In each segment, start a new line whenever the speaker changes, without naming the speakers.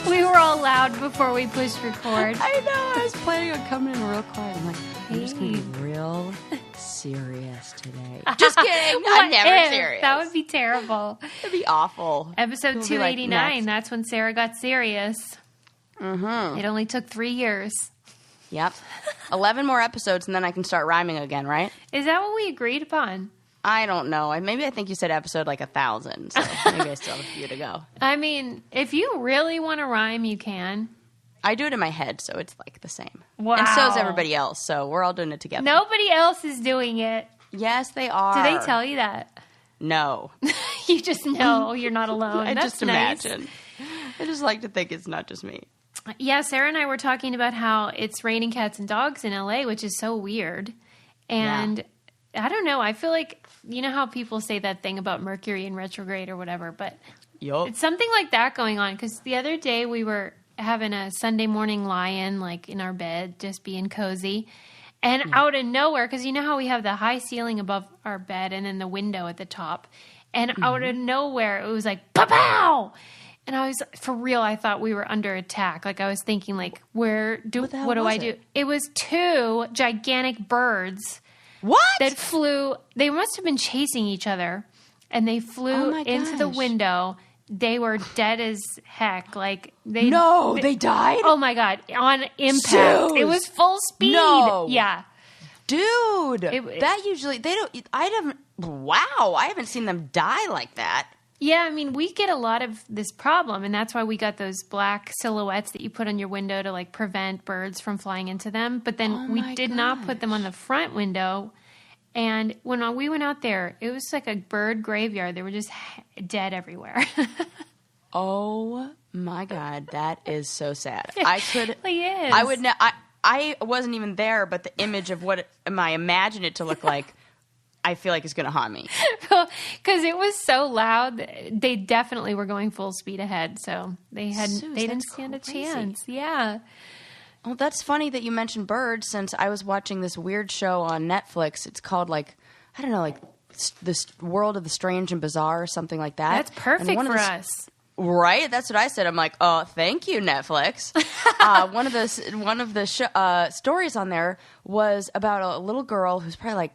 We were all loud before we pushed record.
I know. I was planning on coming in real quiet. I'm like, I'm just going to be real serious today. Just kidding. I'm never serious.
That would be terrible.
It'd be awful.
Episode 289. Like, that's when Sarah got serious.
Mm-hmm.
It only took 3 years.
Yep. 11 more episodes, and then I can start rhyming again, right?
Is that what we agreed upon?
I don't know. Maybe I think you said episode like 1,000, so maybe I still have a few to go.
I mean, if you really want to rhyme, you can.
I do it in my head, so it's like the same.
Wow.
And so is everybody else, so we're all doing it together.
Nobody else is doing it.
Yes, they are.
Do they tell you that?
No.
You just know you're not alone.
I
That's
just
nice.
imagine. I just like to think it's not just me.
Yeah, Sarah and I were talking about how it's raining cats and dogs in LA, which is so weird. And I don't know. I feel like, you know how people say that thing about Mercury in retrograde or whatever, but it's something like that going on. Because the other day we were having a Sunday morning lie-in, like in our bed, just being cozy. And out of nowhere, because you know how we have the high ceiling above our bed and then the window at the top. And out of nowhere, it was like, pow! And I was, for real, I thought we were under attack. Like, I was thinking, like, what do I do? It was 2 gigantic birds.
What?
That flew. They must have been chasing each other. And they flew into the window. They were dead as heck. Like, they
died?
Oh, my God. On impact.
Dude.
It was full speed.
No.
Yeah.
Dude. That usually, wow. I haven't seen them die like that.
Yeah, I mean, we get a lot of this problem, and that's why we got those black silhouettes that you put on your window to, like, prevent birds from flying into them. But then we did not put them on the front window. And when we went out there, it was like a bird graveyard. They were just dead everywhere.
Oh, my God. That is so sad.
It really is.
I wasn't even there, but the image of what I imagine it to look like, I feel like it's going to haunt me.
Because it was so loud. They definitely were going full speed ahead. So they didn't stand a chance. Yeah.
Well, that's funny that you mentioned birds, since I was watching this weird show on Netflix. It's called, like, I don't know, like this World of the Strange and Bizarre or something like that.
That's perfect for us.
Right? That's what I said. I'm like, oh, thank you, Netflix. One of the stories on there was about a little girl who's probably like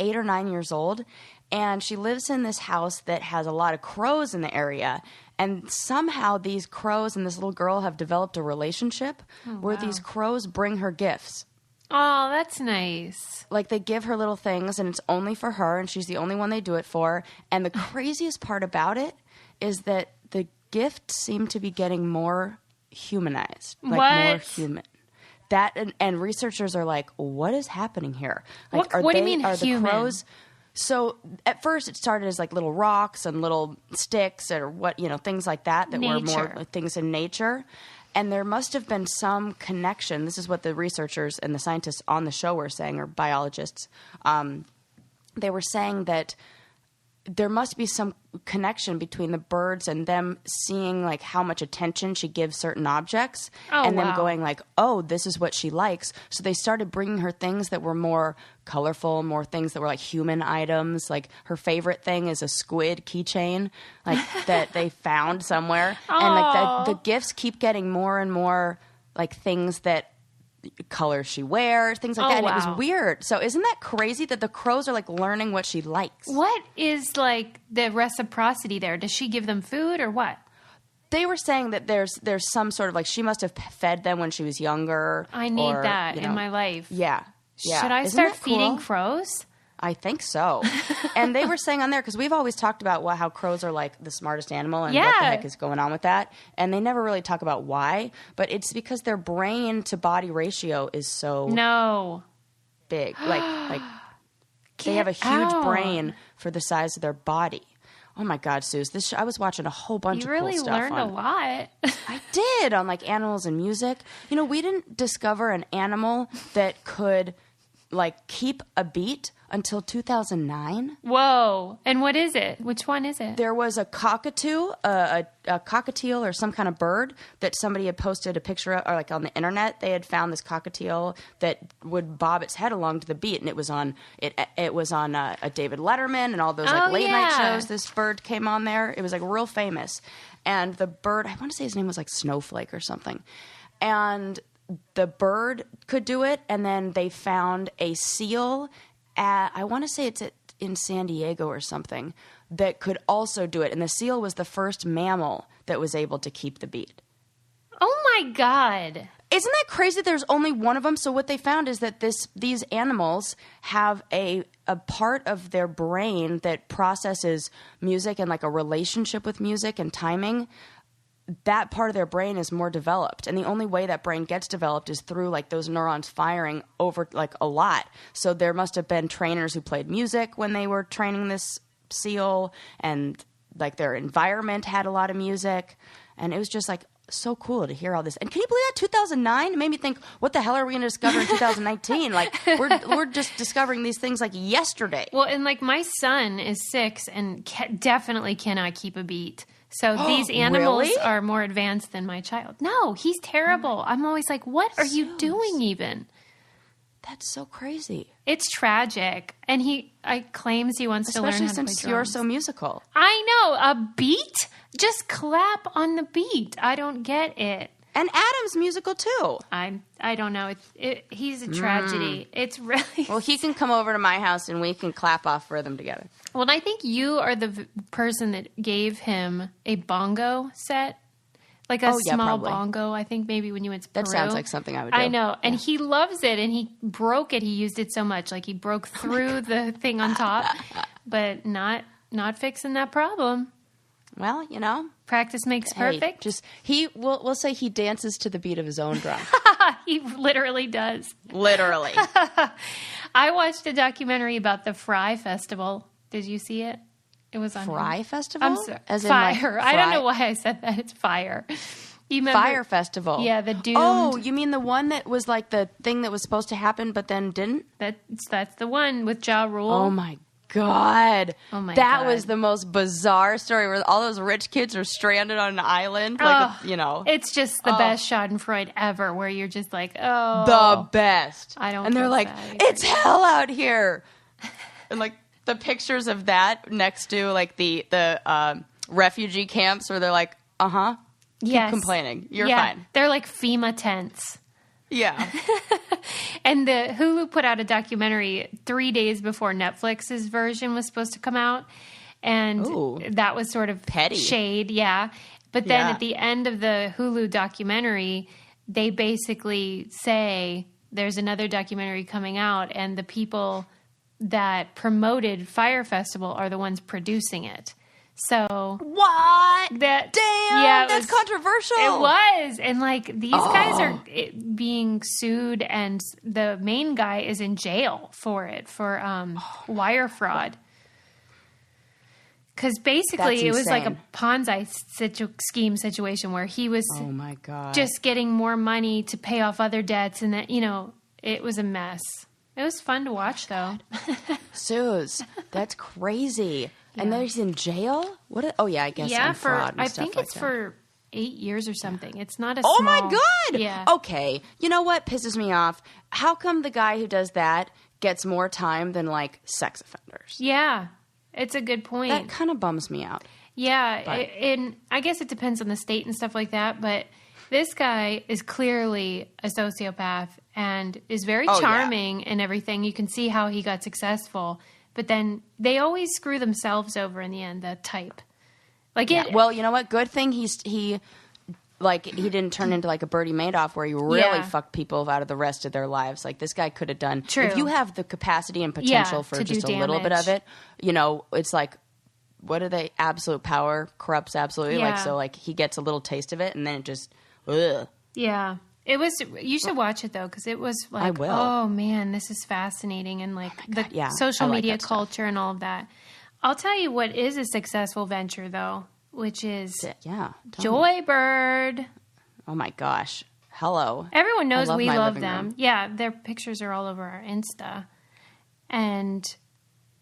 8 or 9 years old, and she lives in this house that has a lot of crows in the area. And somehow these crows and this little girl have developed a relationship where these crows bring her gifts.
Oh, that's nice.
Like, they give her little things, and it's only for her, and she's the only one they do it for. And the craziest part about it is that the gifts seem to be getting more humanized, like more human. That and researchers are like, what is happening here? Like,
what do you mean
are
human?
The crows? So at first it started as like little rocks and little sticks or things like that were more things in nature. And there must have been some connection. This is what the researchers and the scientists on the show were saying, or biologists. They were saying that there must be some connection between the birds and them seeing like how much attention she gives certain objects and them going like, oh, this is what she likes. So they started bringing her things that were more colorful, more things that were like human items. Like, her favorite thing is a squid keychain, like that they found somewhere. And like the gifts keep getting more and more like things that colors she wears, things like that. And it was weird. So isn't that crazy that the crows are like learning what she likes?
What is like the reciprocity there? Does she give them food or what?
They were saying that there's some sort of like, she must have fed them when she was younger.
I need that in my life.
Yeah.
Should I start feeding crows?
I think so. And they were saying on there, because we've always talked about how crows are like the smartest animal and what the heck is going on with that. And they never really talk about why, but it's because their brain to body ratio is so big. Like they have a huge brain for the size of their body. Oh my God, Suze! I was watching a whole bunch of cool stuff.
You really learned a lot.
I did, on like animals and music. We didn't discover an animal that could like keep a beat until 2009.
Whoa. And what is it? Which one is it?
There was a cockatoo, a cockatiel or some kind of bird that somebody had posted a picture of, or like on the internet. They had found this cockatiel that would bob its head along to the beat, and it was on a David Letterman and all those like late night shows. This bird came on there. It was like real famous. And the bird, I want to say his name was like Snowflake or something. And the bird could do it. And then they found a seal I want to say it's in San Diego or something, that could also do it. And the seal was the first mammal that was able to keep the beat.
Oh my God.
Isn't that crazy? There's only one of them. So what they found is that these animals have a part of their brain that processes music and like a relationship with music and timing. That part of their brain is more developed. And the only way that brain gets developed is through like those neurons firing over like a lot. So there must have been trainers who played music when they were training this seal, and like their environment had a lot of music. And it was just like so cool to hear all this. And can you believe that 2009? It made me think, what the hell are we going to discover in 2019? Like we're just discovering these things like yesterday.
Well, and like my son is 6 and definitely cannot keep a beat. So these animals are more advanced than my child. No, he's terrible. I'm always like, what are you doing even?
That's so crazy.
It's tragic. And I claims he wants to learn how to play drums.
Especially since you're so musical.
I know. A beat? Just clap on the beat. I don't get it.
And Adam's musical too.
I don't know. He's a tragedy. It's really...
Well, he can come over to my house and we can clap off rhythm together.
Well, and I think you are the person that gave him a bongo set. Like a small bongo, I think maybe when you went to Peru.
That sounds like something I would do.
I know. And he loves it, and he broke it. He used it so much. Like he broke through the thing on top, but not fixing that problem.
Well, you know.
Practice makes perfect.
We'll say he dances to the beat of his own drum.
He literally does.
Literally.
I watched a documentary about the Fyre Festival. Did you see it? It was on
Fyre Festival?
I'm sorry.
As
Fyre. I don't know why I said that. It's Fyre. You remember?
Fyre Festival.
Yeah, the doomed.
Oh, you mean the one that was like the thing that was supposed to happen but then didn't?
That's the one with Ja Rule.
Oh my God.
Oh my God.
That was the most bizarre story where all those rich kids are stranded on an island.
It's just the best schadenfreude ever, where you're just like, oh.
The best.
I don't.
And they're like, it's hell out here. And like, the pictures of that next to like the refugee camps where they're like, keep complaining. You're fine.
They're like FEMA tents.
Yeah.
And the Hulu put out a documentary 3 days before Netflix's version was supposed to come out. And that was sort of
petty
shade. Yeah. But then at the end of the Hulu documentary, they basically say there's another documentary coming out, and the people that promoted Fyre Festival are the ones producing it. So
what?
Damn,
that's controversial.
It was. And like these guys are being sued, and the main guy is in jail for it, for wire fraud. Because basically it was like a Ponzi scheme situation where he was just getting more money to pay off other debts, and that, it was a mess. It was fun to watch, though.
Suze, that's crazy. Yeah. And then he's in jail? I guess. Yeah, fraud and
I think it's for 8 years or something. It's not a
Oh my God!
Yeah.
Okay. You know what pisses me off? How come the guy who does that gets more time than like sex offenders?
Yeah, it's a good point.
That kind of bums me out.
Yeah, and I guess it depends on the state and stuff like that, but this guy is clearly a sociopath and is very charming and everything. You can see how he got successful, but then they always screw themselves over in the end, that type. Well, you know what? Good thing he didn't turn into like a Bertie Madoff where he really fucked people out of the rest of their lives. Like this guy could have done. True.
If you have the capacity and potential for just a little bit of it, it's like, what are they? Absolute power corrupts absolutely.
Yeah.
He gets a little taste of it and then it just, ugh.
Yeah. It was. You should watch it though, because it was like,
I will.
Oh man, this is fascinating, and like social media culture and all of that. I'll tell you what is a successful venture though, which is Joybird.
Oh my gosh! Hello.
Everyone knows we love them. Room. Yeah, their pictures are all over our Insta, and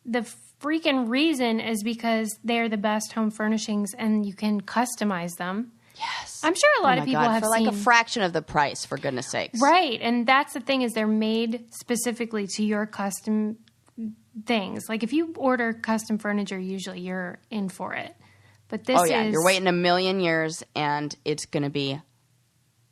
the freaking reason is because they're the best home furnishings and you can customize them.
Yes.
I'm sure a lot of people have
for
seen.
like a fraction of the price, for goodness sakes.
Right. And that's the thing is they're made specifically to your custom things. Like if you order custom furniture, usually you're in for it. But this
you're waiting a million years and it's going to be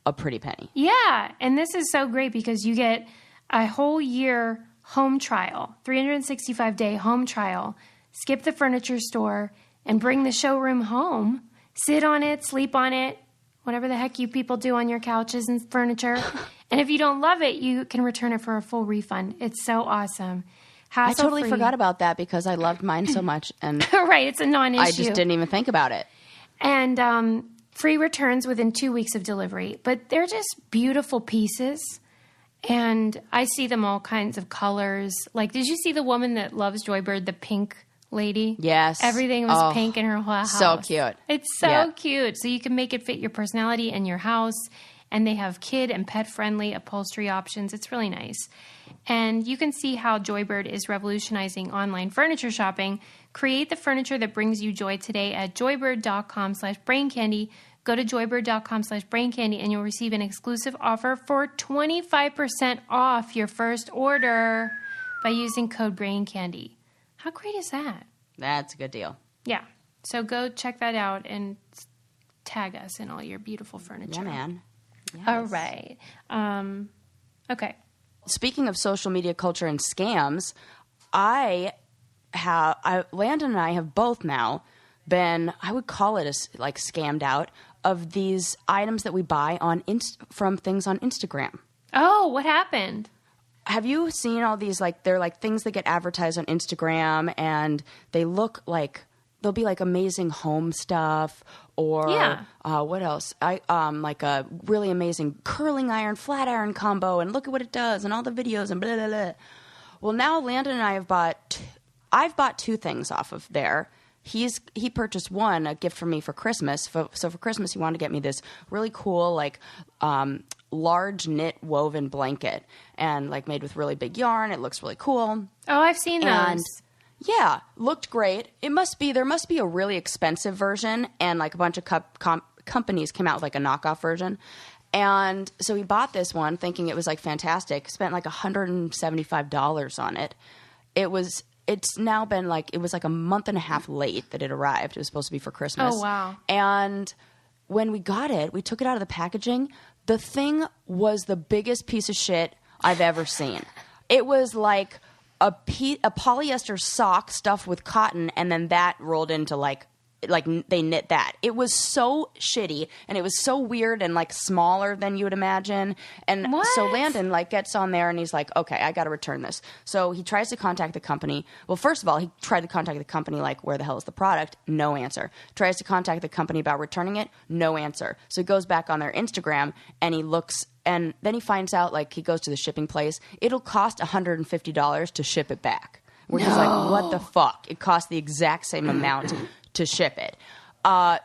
a pretty penny.
Yeah. And this is so great because you get a whole year home trial, 365-day home trial, skip the furniture store and bring the showroom home, sit on it, sleep on it, whatever the heck you people do on your couches and furniture. And if you don't love it, you can return it for a full refund. It's so awesome.
I totally forgot about that because I loved mine so much. And
right, it's a non-issue.
I just didn't even think about it.
And free returns within 2 weeks of delivery. But they're just beautiful pieces. And I see them all kinds of colors. Like, did you see the woman that loves Joybird, the pink lady?
Yes.
Everything was pink in her whole house.
So cute.
It's so cute. So you can make it fit your personality and your house. And they have kid and pet-friendly upholstery options. It's really nice. And you can see how Joybird is revolutionizing online furniture shopping. Create the furniture that brings you joy today at joybird.com/braincandy. Go to joybird.com/braincandy and you'll receive an exclusive offer for 25% off your first order by using code BRAINCANDY. How great is that?
That's a good deal.
Yeah. So go check that out and tag us in all your beautiful furniture.
Yeah, man. Yes.
All right. Okay.
Speaking of social media culture and scams, Landon and I have both now been, I would call it like scammed out of these items that we buy from things on Instagram.
Oh, what happened?
Have you seen all these, like, they're like things that get advertised on Instagram and they look like, they'll be like amazing home stuff or what else? Like a really amazing curling iron, flat iron combo and look at what it does and all the videos and blah, blah, blah. Well, now Landon and I I've bought two things off of there. He purchased one, a gift for me for Christmas. So for Christmas, he wanted to get me this really cool, like, large knit woven blanket and like made with really big yarn. It looks really cool.
Oh, I've seen those.
Yeah, looked great. There must be a really expensive version, and like a bunch of companies came out with like a knockoff version. And so he bought this one thinking it was like fantastic. Spent like $175 on it. It's now been like, it was like a month and a half late that it arrived. It was supposed to be for Christmas.
Oh, wow.
And when we got it, we took it out of the packaging. The thing was the biggest piece of shit I've ever seen. It was like a polyester sock stuffed with cotton, and then that rolled into like they knit that. It was so shitty, and it was so weird and like smaller than you would imagine. And so Landon like gets on there and he's like, okay, I got to return this. So he tries to contact the company. Well, first of all, he tried to contact the company like, where the hell is the product? No answer. Tries to contact the company about returning it. No answer. So he goes back on their Instagram and he looks, and then he finds out, like, he goes to the shipping place. It'll cost $150 to ship it back. Where he's like, what the fuck? It costs the exact same amount to ship it. And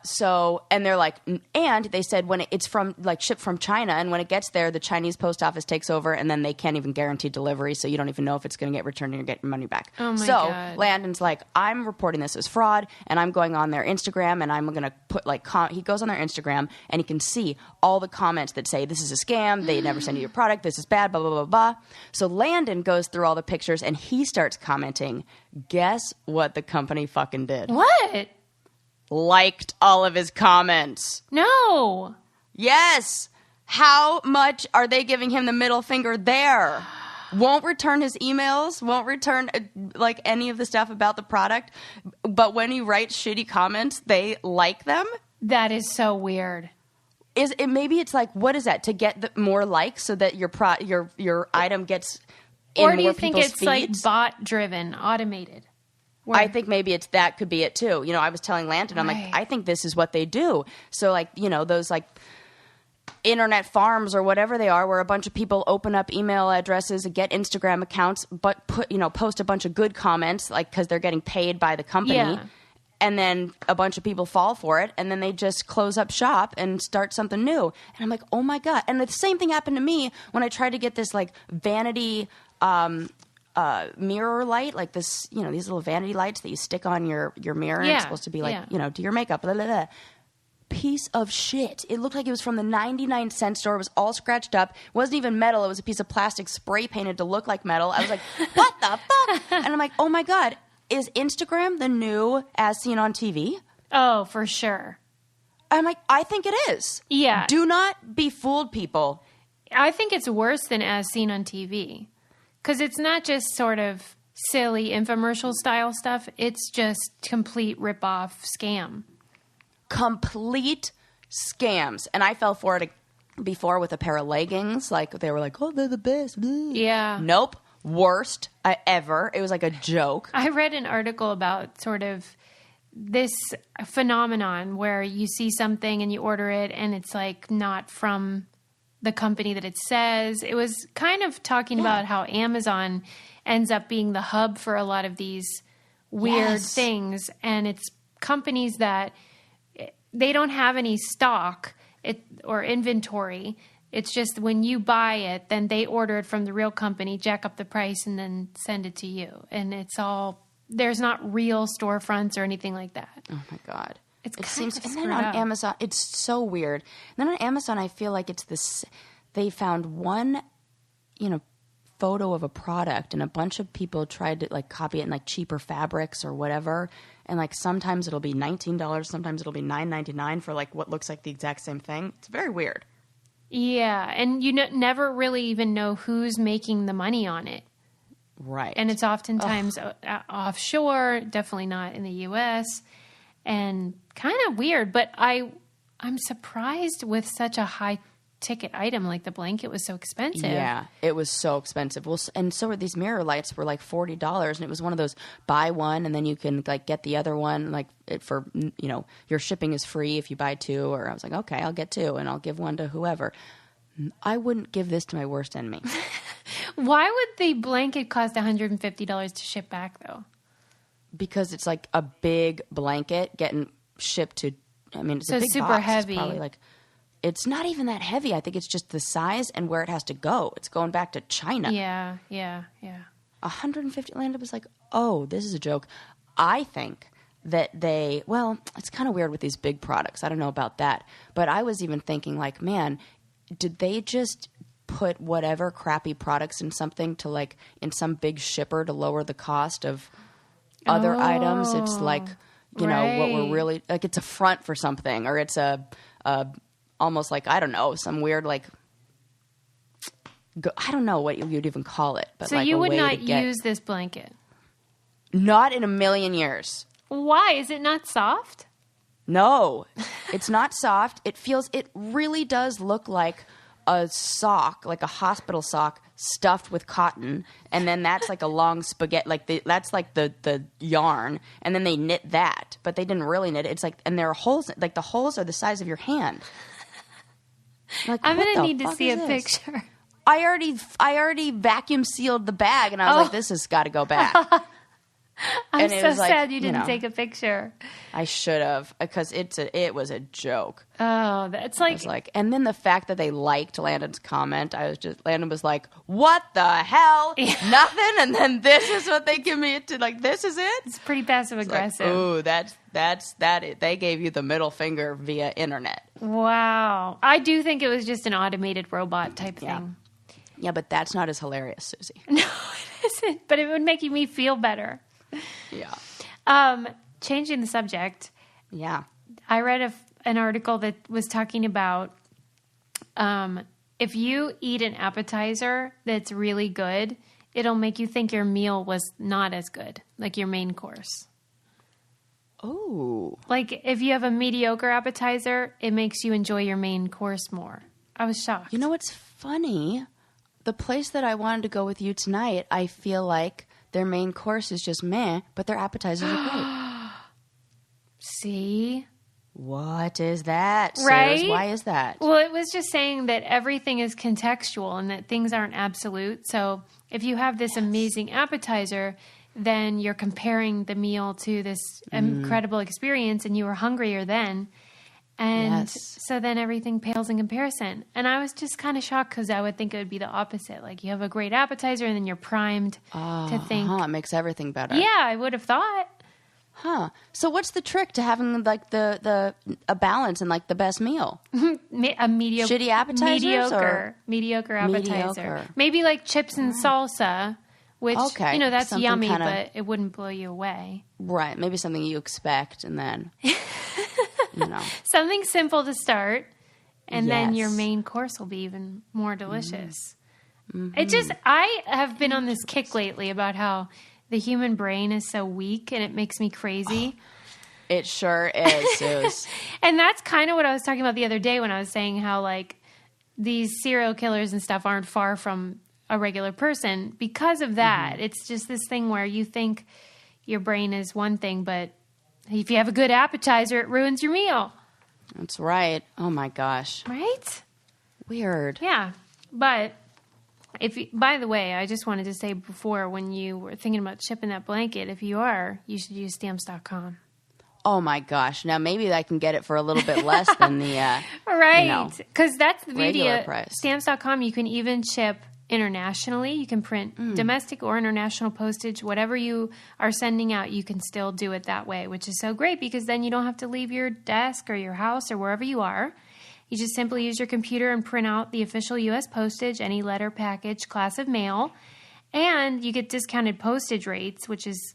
they're like, and they said when it's from like shipped from China, and when it gets there, the Chinese post office takes over, and then they can't even guarantee delivery, so you don't even know if it's going to get returned and you get your money back.
Oh my God.
Landon's like, I'm reporting this as fraud, and I'm going on their Instagram, and I'm going to put like, he goes on their Instagram, and he can see all the comments that say, this is a scam, they never send you your product, this is bad, blah, blah, blah, blah. So Landon goes through all the pictures, and he starts commenting. Guess what the company fucking did?
What?
Liked all of his comments.
No.
Yes. How much are they giving him the middle finger there? Won't return his emails, won't return like any of the stuff about the product. But when he writes shitty comments, they like them.
That is so weird.
Maybe it's like, what is that? To get more likes so that your item gets in
or do
more
you think
people's
it's
feeds?
like bot driven, automated?
I think maybe that could be it too. You know, I was telling Landon, I'm like, I think this is what they do. So like, you know, those like internet farms or whatever they are, where a bunch of people open up email addresses and get Instagram accounts, but post a bunch of good comments, like, because they're getting paid by the company.
Yeah.
And then a bunch of people fall for it, and then they just close up shop and start something new. And I'm like, oh my God. And the same thing happened to me when I tried to get this like vanity mirror light, like this, these little vanity lights that you stick on your mirror. Yeah. It's supposed to be like, do your makeup. Blah, blah, blah. Piece of shit. It looked like it was from the 99-cent store. It was all scratched up. It wasn't even metal. It was a piece of plastic spray painted to look like metal. I was like, what the fuck? And I'm like, oh my God, is Instagram the new As Seen on TV?
Oh, for sure.
I'm like, I think it is.
Yeah.
Do not be fooled, people.
I think it's worse than As Seen on TV. Because it's not just sort of silly infomercial style stuff. It's just complete rip-off scam.
Complete scams. And I fell for it before with a pair of leggings. Like, they were like, oh, they're the best.
Yeah.
Nope. Worst ever. It was like a joke.
I read an article about sort of this phenomenon where you see something and you order it and it's like not from the company that it says. It was kind of talking about how Amazon ends up being the hub for a lot of these weird things. And it's companies that they don't have any stock or inventory. It's just when you buy it, then they order it from the real company, jack up the price, and then send it to you. And it's all, there's not real storefronts or anything like that.
Oh my God.
It seems,
and then on Amazon, it's so weird. And then on Amazon, I feel like it's this, they found one, photo of a product and a bunch of people tried to like copy it in like cheaper fabrics or whatever. And like sometimes it'll be $19, sometimes it'll be $9.99 for like what looks like the exact same thing. It's very weird.
Yeah. And you never really even know who's making the money on it.
Right.
And it's oftentimes offshore, definitely not in the U.S. And kind of weird, but I'm surprised with such a high ticket item like the blanket was so expensive.
Yeah, it was so expensive. Well, and so were these mirror lights were like $40, and it was one of those buy one and then you can like get the other one like for your shipping is free if you buy two. Or I was like, okay, I'll get two and I'll give one to whoever. I wouldn't give this to my worst enemy.
Why would the blanket cost $150 to ship back though?
Because it's like a big blanket getting shipped to. I mean, it's a big
super
box.
Heavy.
It's probably like. It's not even that heavy. I think it's just the size and where it has to go. It's going back to China.
Yeah.
150. Landon was like, oh, this is a joke. I think that it's kind of weird with these big products. I don't know about that. But I was even thinking like, man, did they just put whatever crappy products in something to like in some big shipper to lower the cost of other items? It's like, what we're really like, it's a front for something, or it's a almost like, I don't know, some weird like, I don't know what you'd even call it. But
so
like
you would not use this blanket?
Not in a million years.
Why? Is it not soft?
No, it's not soft. It really does look like a sock, like a hospital sock stuffed with cotton. And then that's like a long spaghetti, that's like the yarn. And then they knit that, but they didn't really knit it. It's like, and there are holes, like the holes are the size of your hand. Like,
I'm going to need to see a picture.
I already vacuum sealed the bag, and I was like, this has got to go back.
I'm so sad you didn't take a picture.
I should have, because it was a joke.
Oh, that's like...
and then the fact that they liked Landon's comment, Landon was like, what the hell? Nothing? And then this is what they give me to, like, this is it?
It's pretty passive-aggressive.
Like, ooh, that's that. They gave you the middle finger via internet.
Wow. I do think it was just an automated robot type thing.
Yeah, but that's not as hilarious, Susie.
No, it isn't. But it would make me feel better.
Yeah.
Changing the subject.
Yeah.
I read an article that was talking about if you eat an appetizer that's really good, it'll make you think your meal was not as good, like your main course.
Oh.
Like if you have a mediocre appetizer, it makes you enjoy your main course more. I was shocked.
You know what's funny? The place that I wanted to go with you tonight, I feel like their main course is just meh, but their appetizers are great.
See?
What is that?
Right?
Sirs? Why is that?
Well, it was just saying that everything is contextual and that things aren't absolute. So if you have this amazing appetizer, then you're comparing the meal to this incredible experience and you were hungrier then. And so then everything pales in comparison. And I was just kind of shocked because I would think it would be the opposite. Like you have a great appetizer and then you're primed to think.
It makes everything better.
Yeah, I would have thought.
Huh. So what's the trick to having like a balance and like the best meal?
A mediocre.
Shitty appetizers?
Mediocre appetizer. Maybe like chips and salsa, which, that's something yummy, but it wouldn't blow you away.
Right. Maybe something you expect and then...
Something simple to start, and then your main course will be even more delicious. Mm-hmm. I have been on this kick lately about how the human brain is so weak, and it makes me crazy.
It sure is, Suze.
And that's kind of what I was talking about the other day when I was saying how, like, these serial killers and stuff aren't far from a regular person because of that. Mm-hmm. It's just this thing where you think your brain is one thing, but if you have a good appetizer, it ruins your meal.
That's right. Oh, my gosh.
Right?
Weird.
Yeah. But, by the way, I just wanted to say before, when you were thinking about shipping that blanket, if you are, you should use stamps.com.
Oh, my gosh. Now, maybe I can get it for a little bit less than the
right. Because that's the beauty of
price.
Stamps.com. You can even ship internationally. You can print domestic or international postage. Whatever you are sending out, you can still do it that way, which is so great because then you don't have to leave your desk or your house or wherever you are. You just simply use your computer and print out the official U.S. postage, any letter, package, class of mail, and you get discounted postage rates, which is,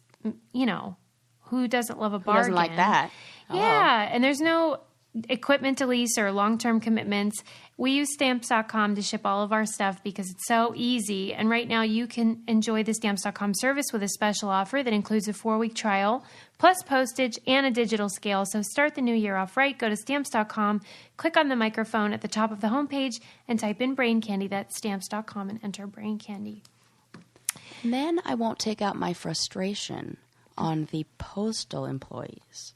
who doesn't love a bargain?
Who doesn't like that?
Yeah, and there's no equipment to lease or long-term commitments. We use Stamps.com to ship all of our stuff because it's so easy. And right now you can enjoy the Stamps.com service with a special offer that includes a 4-week trial, plus postage and a digital scale. So start the new year off right. Go to Stamps.com, click on the microphone at the top of the homepage, and type in Brain Candy. That's Stamps.com and enter Brain Candy.
And then I won't take out my frustration on the postal employees.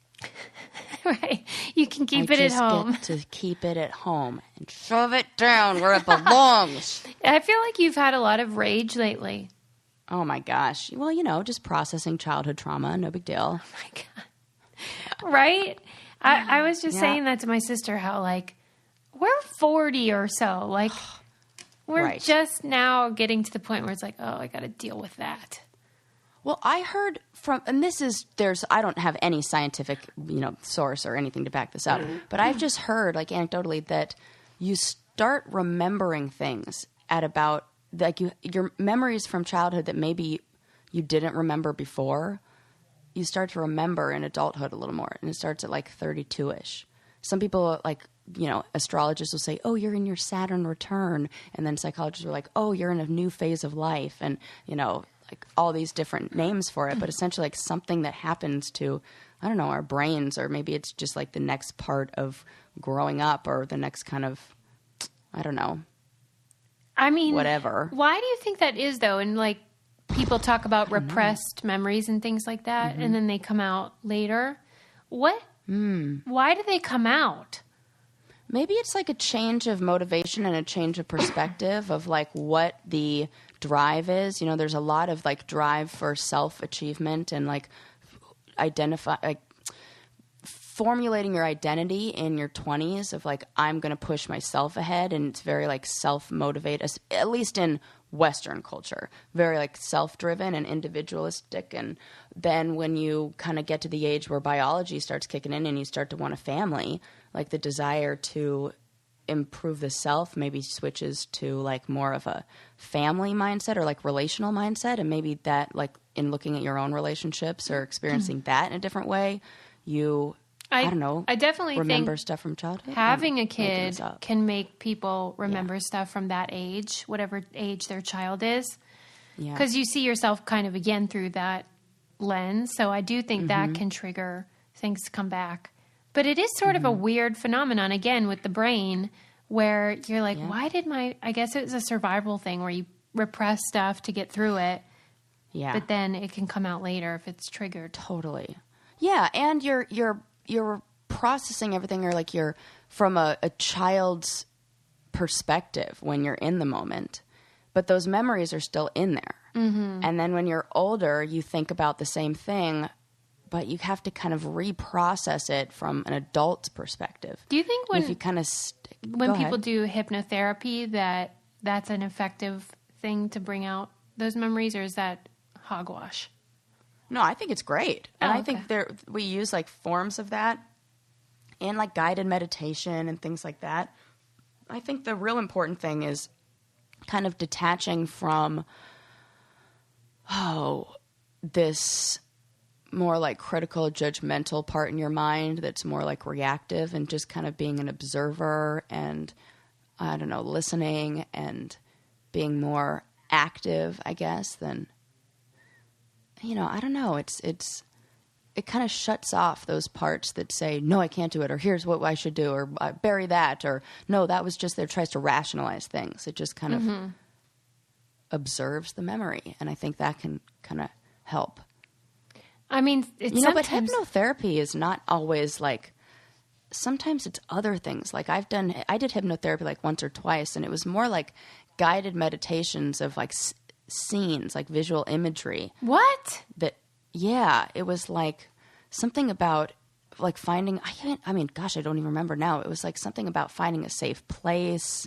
Right. You can keep it at home.
Get to keep it at home and shove it down where it belongs.
I feel like you've had a lot of rage lately.
Oh, my gosh. Well, just processing childhood trauma. No big deal.
Oh, my God. Right? I was just saying that to my sister, how, like, we're 40 or so. Like, we're just now getting to the point where it's like, oh, I got to deal with that.
Well, I heard from, and I don't have any scientific, source or anything to back this up, but I've just heard, like, anecdotally, that you start remembering things at about, like, your memories from childhood that maybe you didn't remember before, you start to remember in adulthood a little more, and it starts at, like, 32-ish. Some people, like, astrologists will say, oh, you're in your Saturn return, and then psychologists are like, oh, you're in a new phase of life, and, like all these different names for it, but essentially like something that happens to, I don't know, our brains, or maybe it's just like the next part of growing up or the next kind of, I don't know.
I mean,
whatever.
Why do you think that is though? And like people talk about repressed memories and things like that, and then they come out later. What? Why do they come out?
Maybe it's like a change of motivation and a change of perspective of like what the drive is. There's a lot of like drive for self-achievement and like formulating your identity in your 20s of like, I'm going to push myself ahead. And it's very like self-motivated, at least in Western culture, very like self-driven and individualistic. And then when you kind of get to the age where biology starts kicking in and you start to want a family, like the desire to improve the self maybe switches to like more of a family mindset or like relational mindset. And maybe that, like in looking at your own relationships or experiencing that in a different way, I don't know.
I definitely
remember
think
stuff from childhood.
Having a kid can make people remember stuff from that age, whatever age their child is. Yeah. Because you see yourself kind of again through that lens. So I do think that can trigger things to come back. But it is sort of a weird phenomenon, again, with the brain, where you're like, why did I guess it was a survival thing where you repress stuff to get through it. Yeah. But then it can come out later if it's triggered.
Totally. Yeah. And you're processing everything, or like you're from a child's perspective when you're in the moment, but those memories are still in there. And then when you're older, you think about the same thing, but you have to kind of reprocess it from an adult's perspective.
Do you think
if you kind of
when people do hypnotherapy that's an effective thing to bring out those memories, or is that hogwash?
No, I think it's great. And I think we use like forms of that and like guided meditation and things like that. I think the real important thing is kind of detaching from, this more like critical, judgmental part in your mind that's more like reactive, and just kind of being an observer and, I don't know, listening and being more active, I guess, than, I don't know. It kind of shuts off those parts that say, no, I can't do it, or here's what I should do, or bury that, or no, that was just there, tries to rationalize things. It just kind of observes the memory, and I think that can kind of help.
I mean,
but hypnotherapy is not always like, sometimes it's other things. Like I did hypnotherapy like once or twice, and it was more like guided meditations of like scenes, like visual imagery.
What?
Yeah, it was like something about like finding, I don't even remember now. It was like something about finding a safe place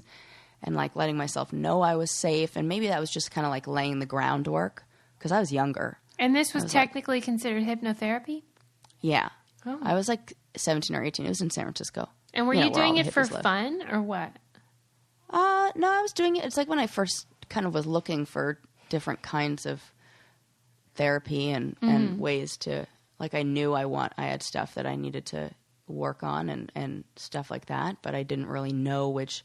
and like letting myself know I was safe. And maybe that was just kind of like laying the groundwork because I was younger.
And this was technically considered hypnotherapy?
Yeah. Oh. I was like 17 or 18. It was in San Francisco.
And were you doing it for fun or what?
No, I was doing it. It's like when I first kind of was looking for different kinds of therapy and ways to, like, I knew I had stuff that I needed to work on and stuff like that, but I didn't really know which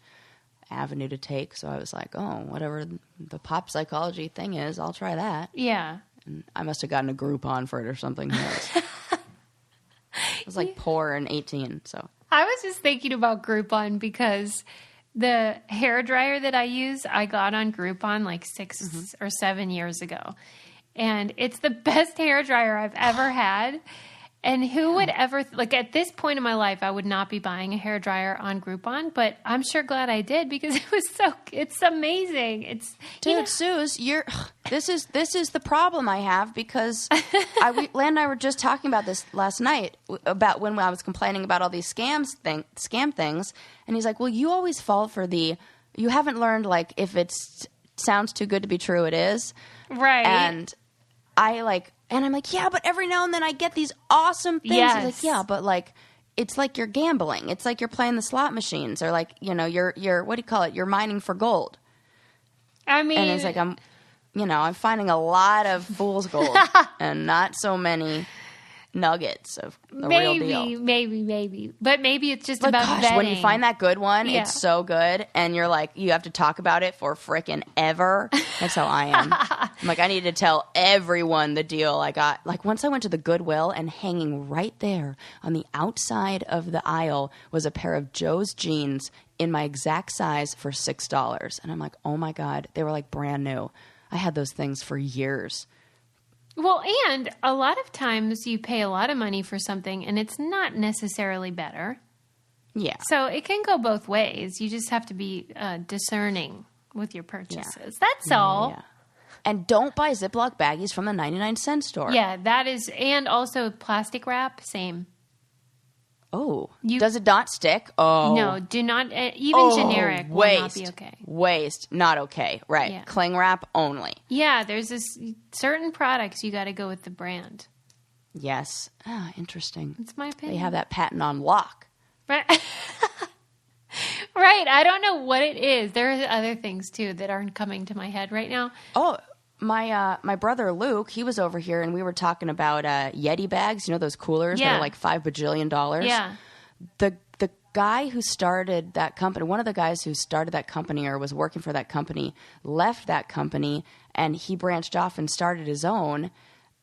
avenue to take. So I was like, whatever the pop psychology thing is, I'll try that.
Yeah.
And I must have gotten a Groupon for it or something. I was like poor and 18. So
I was just thinking about Groupon because the hairdryer that I use, I got on Groupon like 6 or 7 years ago. And it's the best hairdryer I've ever had. And who would ever, like at this point in my life, I would not be buying a hairdryer on Groupon, but I'm sure glad I did because it's amazing.
Dude, Suze, this is the problem I have because Landon and I were just talking about this last night about when I was complaining about all these scam things. And he's like, well, you always fall for you haven't learned like if it sounds too good to be true, it is.
Right.
And I'm like, yeah, but every now and then I get these awesome things.
Yes.
He's like, yeah, but like, it's like you're gambling. It's like you're playing the slot machines or like, you're what do you call it? You're mining for gold.
I mean.
And it's like, I'm finding a lot of fool's gold and not so many nuggets of the real deal.
Maybe. But maybe it's just about vetting.
When you find that good one, it's so good. And you're like, you have to talk about it for frickin' ever. That's how I am. I'm like, I need to tell everyone the deal I got. Like once I went to the Goodwill and hanging right there on the outside of the aisle was a pair of Joe's jeans in my exact size for $6. And I'm like, oh my God, they were like brand new. I had those things for years.
Well, and a lot of times you pay a lot of money for something and it's not necessarily better.
Yeah.
So it can go both ways. You just have to be discerning with your purchases. That's all. Yeah.
And don't buy Ziploc baggies from the 99-cent store.
Yeah, that is. And also plastic wrap, same.
Oh, does it not stick? Oh.
No, do not. Even generic will not be okay.
Waste, not okay. Right. Yeah. Cling wrap only.
Yeah, there's certain products you got to go with the brand.
Yes. Ah, interesting.
That's my opinion.
They have that patent on lock.
Right. Right. I don't know what it is. There are other things, too, that aren't coming to my head right now.
Oh, my brother Luke, he was over here and we were talking about Yeti bags, those coolers that are like $5 bajillion.
Yeah.
The guy who started that company, one of the guys who started that company or was working for that company, left that company and he branched off and started his own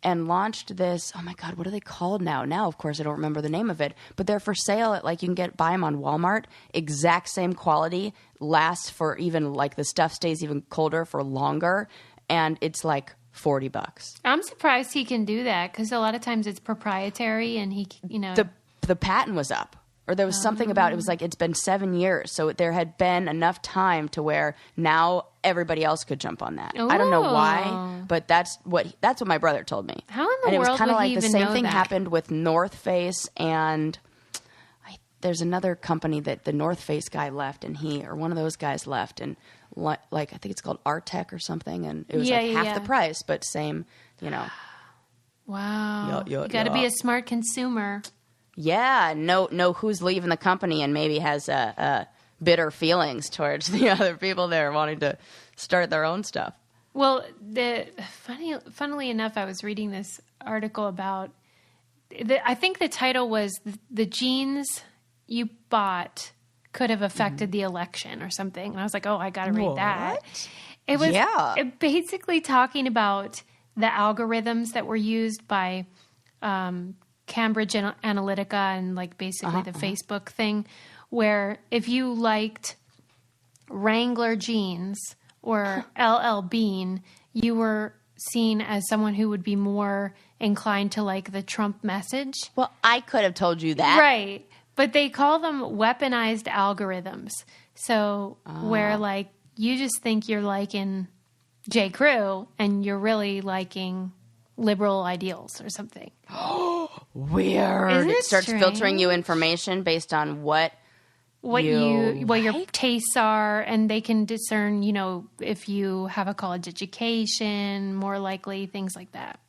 and launched this. Oh my God, what are they called now? Now, of course, I don't remember the name of it, but they're for sale at you can buy them on Walmart. Exact same quality, lasts for even the stuff stays even colder for longer. And it's like $40.
I'm surprised he can do that because a lot of times it's proprietary and he,
The patent was up. Or there was something about, it was like, it's been 7 years. So there had been enough time to where now everybody else could jump on that. I don't know why, but that's what my brother told me.
How in the
and it was
world
kind of
would
like
he
the
even
same
know
thing
that?
happened with North Face, and there's another company that the North Face guy left, and one of those guys left, and like I think it's called Artec or something, and it was half the price, but same,
Wow. You got to be a smart consumer.
Yeah, know who's leaving the company and maybe has bitter feelings towards the other people there wanting to start their own stuff.
Well, funnily enough, I was reading this article about, I think the title was "The Jeans You Bought Could Have Affected the Election" or something. And I was like, oh, I got to read that. It was basically talking about the algorithms that were used by Cambridge Analytica and like basically the Facebook thing, where if you liked Wrangler jeans or LL Bean, you were seen as someone who would be more inclined to like the Trump message.
Well, I could have told you that.
Right. But they call them weaponized algorithms. So where like you just think you're liking J. Crew and you're really liking liberal ideals or something.
Weird.
Isn't it
starts
strange?
Filtering you information based on what
your tastes are, and they can discern, if you have a college education, more likely, things like that.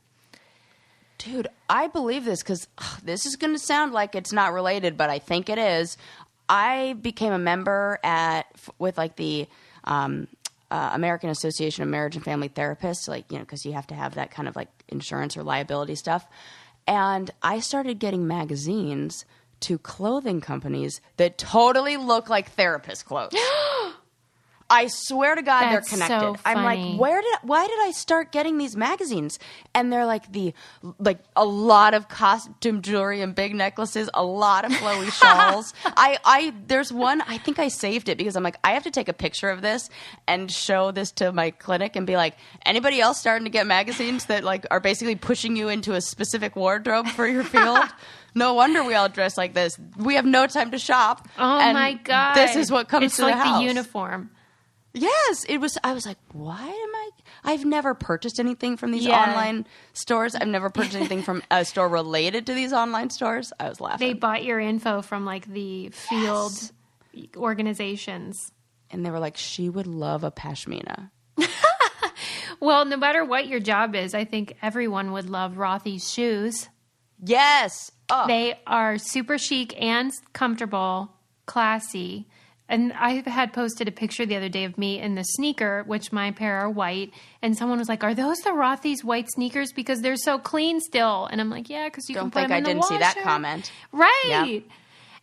Dude, I believe this because this is going to sound like it's not related, but I think it is. I became a member with like the American Association of Marriage and Family Therapists, because you have to have that kind of like insurance or liability stuff. And I started getting magazines to clothing companies that totally look like therapist clothes. I swear to God,
That's
they're connected.
So
I'm
funny.
like, why did I start getting these magazines? And they're like a lot of costume jewelry and big necklaces, a lot of flowy shawls. There's one, I think I saved it because I'm like, I have to take a picture of this and show this to my clinic and be like, anybody else starting to get magazines that like are basically pushing you into a specific wardrobe for your field? No wonder we all dress like this. We have no time to shop.
Oh
and
my God.
This is what comes
it's
to
like
the house.
the uniform.
Yes, it was. I was like, I've never purchased anything from these online stores. I've never purchased anything from a store related to these online stores. I was laughing.
They bought your info from like the field organizations.
And they were like, she would love a pashmina.
Well, no matter what your job is, I think everyone would love Rothy's shoes.
Yes. Oh.
They are super chic and comfortable, classy. And I had posted a picture the other day of me in the sneaker, which my pair are white. And someone was like, are those the Rothy's white sneakers? Because they're so clean still. And I'm like, yeah, because you can put them in the washer.
Don't think I didn't see that comment.
Right.
Yep.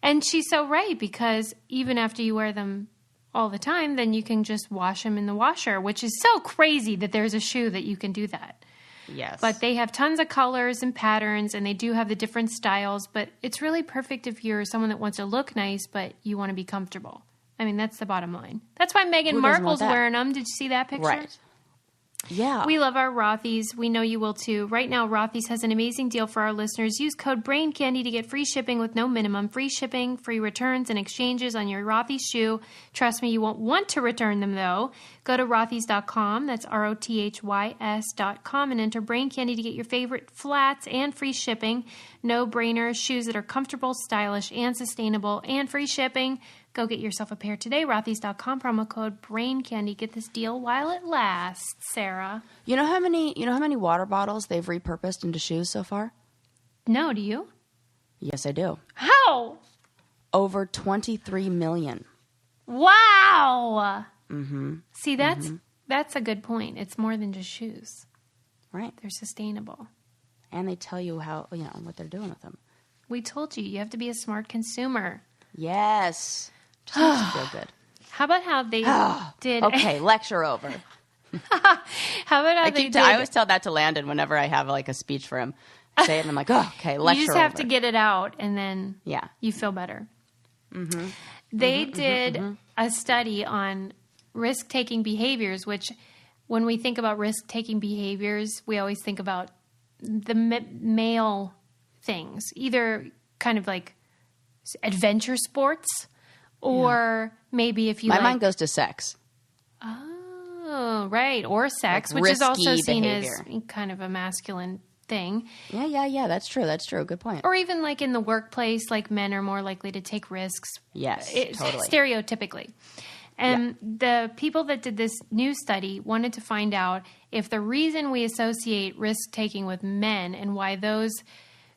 And she's so right, because even after you wear them all the time, then you can just wash them in the washer, which is so crazy that there's a shoe that you can do that.
Yes.
But they have tons of colors and patterns, and they do have the different styles. But it's really perfect if you're someone that wants to look nice, but you want to be comfortable. I mean, that's the bottom line. That's why Meghan Markle's wearing them. Did you see that picture?
Right. Yeah.
We love our Rothy's. We know you will too. Right now, Rothy's has an amazing deal for our listeners. Use code BRAINCANDY to get free shipping with no minimum. Free shipping, free returns, and exchanges on your Rothy's shoe. Trust me, you won't want to return them, though. Go to rothys.com. That's ROTHYS.com and enter BRAINCANDY to get your favorite flats and free shipping. No-brainers, shoes that are comfortable, stylish, and sustainable, and free shipping. Go get yourself a pair today. Rothys.com, promo code BRAINCANDY. Get this deal while it lasts, Sarah.
You know how many water bottles they've repurposed into shoes so far?
No, do you?
Yes, I do.
How?
Over 23 million.
Wow.
Mm-hmm.
See, that's a good point. It's more than just shoes.
Right.
They're sustainable.
And they tell you what they're doing with them.
We told you. You have to be a smart consumer.
Yes. Just makes you feel good.
How about how they did...
Okay, lecture over.
How about how they did...
I always tell that to Landon whenever I have like a speech for him. I say it and I'm like, oh, okay, lecture over.
You just have to get it out and then you feel better.
Mm-hmm.
They did a study on risk-taking behaviors, which when we think about risk-taking behaviors, we always think about the male things, either kind of like adventure sports, or maybe if you
My mind goes to sex.
Oh, right. Or sex,
like
which is also seen
behavior.
as kind of a masculine thing.
Yeah. That's true. Good point.
Or even like in the workplace, like men are more likely to take risks.
Yes, totally.
Stereotypically. And the people that did this new study wanted to find out if the reason we associate risk taking with men and why those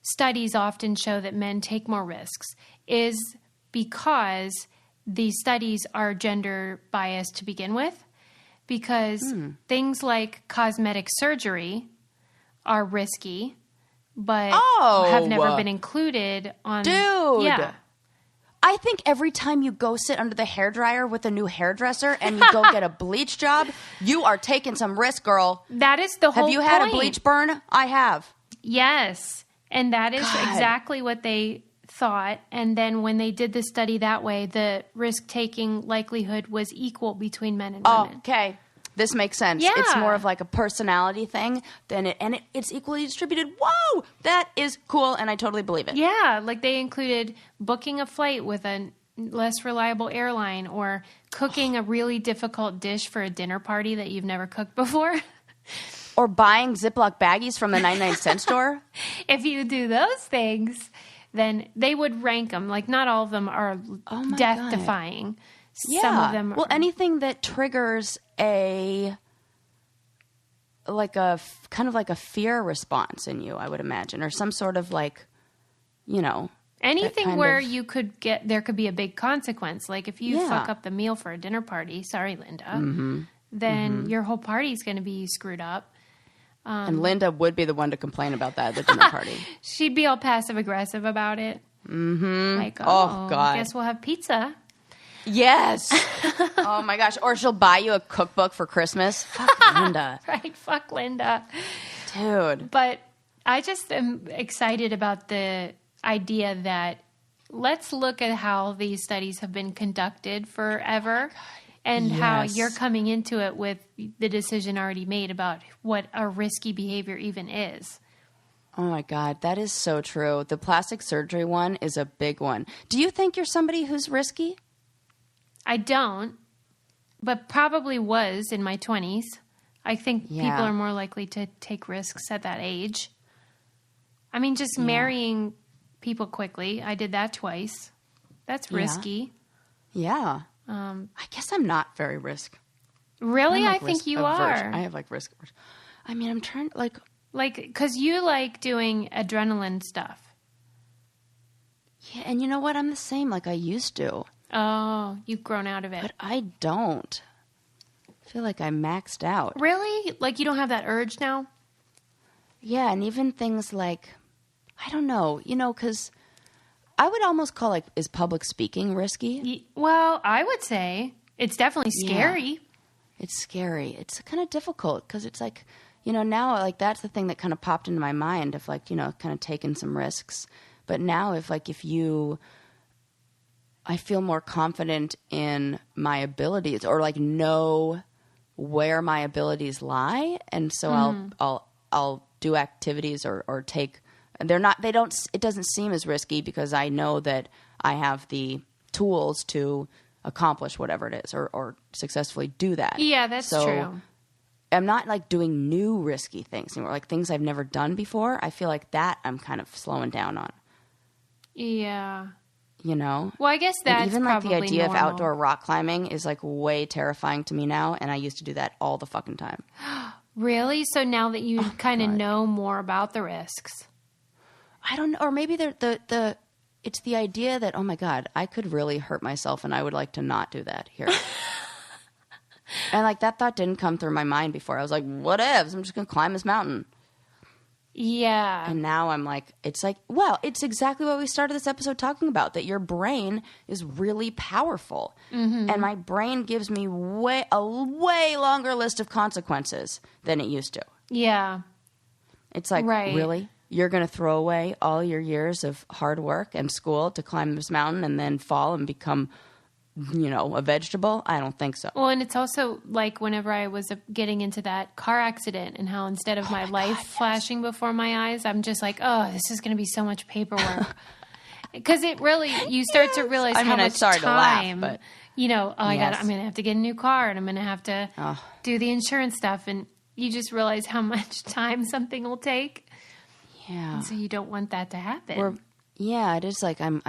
studies often show that men take more risks is because these studies are gender biased to begin with. Because things like cosmetic surgery are risky, but have never been included on...
Dude!
Yeah.
I think every time you go sit under the hairdryer with a new hairdresser and you go get a bleach job, you are taking some risk, girl.
That is the whole
point. Have you had a bleach burn? I have.
Yes. And that is exactly what they thought. And then when they did the study that way, the risk-taking likelihood was equal between men and women.
Okay. This makes sense.
Yeah.
It's more of like a personality thing than it's equally distributed. Whoa! That is cool, and I totally believe it.
Yeah, like they included booking a flight with a less reliable airline or cooking a really difficult dish for a dinner party that you've never cooked before.
Or buying Ziploc baggies from the 99-cent store.
If you do those things, then they would rank them. Like not all of them are death-defying.
Yeah.
Some of them are...
Well, anything that triggers kind of like a fear response in you, I would imagine, or some sort of like,
anything where there could be a big consequence. Like if you fuck up the meal for a dinner party, sorry, Linda, then your whole party's going to be screwed up.
And Linda would be the one to complain about that at the dinner party.
She'd be all passive aggressive about it.
Mm-hmm.
Like,
God,
I guess we'll have pizza.
Yes. Oh my gosh. Or she'll buy you a cookbook for Christmas. Fuck Linda.
Right. Fuck Linda.
Dude.
But I just am excited about the idea that let's look at how these studies have been conducted forever and how you're coming into it with the decision already made about what a risky behavior even is.
Oh my God. That is so true. The plastic surgery one is a big one. Do you think you're somebody who's risky?
I don't, but probably was in my 20s. I think people are more likely to take risks at that age. I mean, just marrying people quickly. I did that twice. That's risky.
Yeah. I guess I'm not very risk.
Really? I think you are.
I have like risk. I mean, I'm trying like,
because you like doing adrenaline stuff.
Yeah. And you know what? I'm the same like I used to.
Oh, you've grown out of it.
But I don't. I feel like I'm maxed out.
Really? Like you don't have that urge now?
Yeah, and even things like, I don't know, because I would almost call is public speaking risky?
Well, I would say it's definitely scary.
Yeah. It's scary. It's kind of difficult because it's like, now like that's the thing that kind of popped into my mind of like, kind of taking some risks. But now if I feel more confident in my abilities or like know where my abilities lie. And so I'll do activities or take, it doesn't seem as risky because I know that I have the tools to accomplish whatever it is or successfully do that.
Yeah, that's true.
I'm not like doing new risky things anymore, like things I've never done before. I feel like that I'm kind of slowing down on.
Yeah.
Well,
I guess that's
even like the idea
normal.
of outdoor rock climbing is like way terrifying to me now, and I used to do that all the fucking time.
Really? So now that you kind of know more about the risks,
I don't know, or maybe it's the idea that, oh my God, I could really hurt myself, and I would like to not do that here. And like that thought didn't come through my mind before. I was like, whatevs, I'm just gonna climb this mountain.
Yeah.
And now I'm like, it's exactly what we started this episode talking about, that your brain is really powerful. Mm-hmm. And my brain gives me a way longer list of consequences than it used to.
Yeah.
It's like, really? You're going to throw away all your years of hard work and school to climb this mountain and then fall and become, a vegetable? I don't think so.
Well, and it's also like whenever I was getting into that car accident and how instead of my life flashing before my eyes, I'm just like, oh, this is going to be so much paperwork. Because it really, you start to realize how much time,
to laugh, but
I'm going to have to get a new car and I'm going to have to do the insurance stuff. And you just realize how much time something will take.
Yeah.
And so you don't want that to happen.
It is like I'm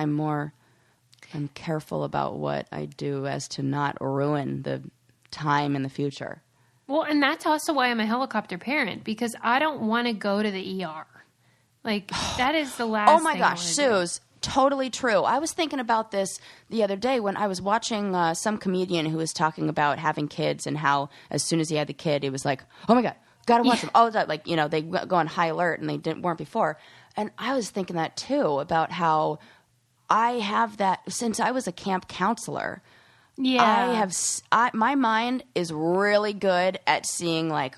careful about what I do as to not ruin the time in the future.
Well, and that's also why I'm a helicopter parent, because I don't want to go to the ER. Like, that is the last thing.
Oh my gosh, Suze, totally true. I was thinking about this the other day when I was watching some comedian who was talking about having kids and how as soon as he had the kid, he was like, oh my God, gotta watch them all the time. Like, they go on high alert and they weren't before. And I was thinking that too, about how I have that since I was a camp counselor.
Yeah.
My mind is really good at seeing like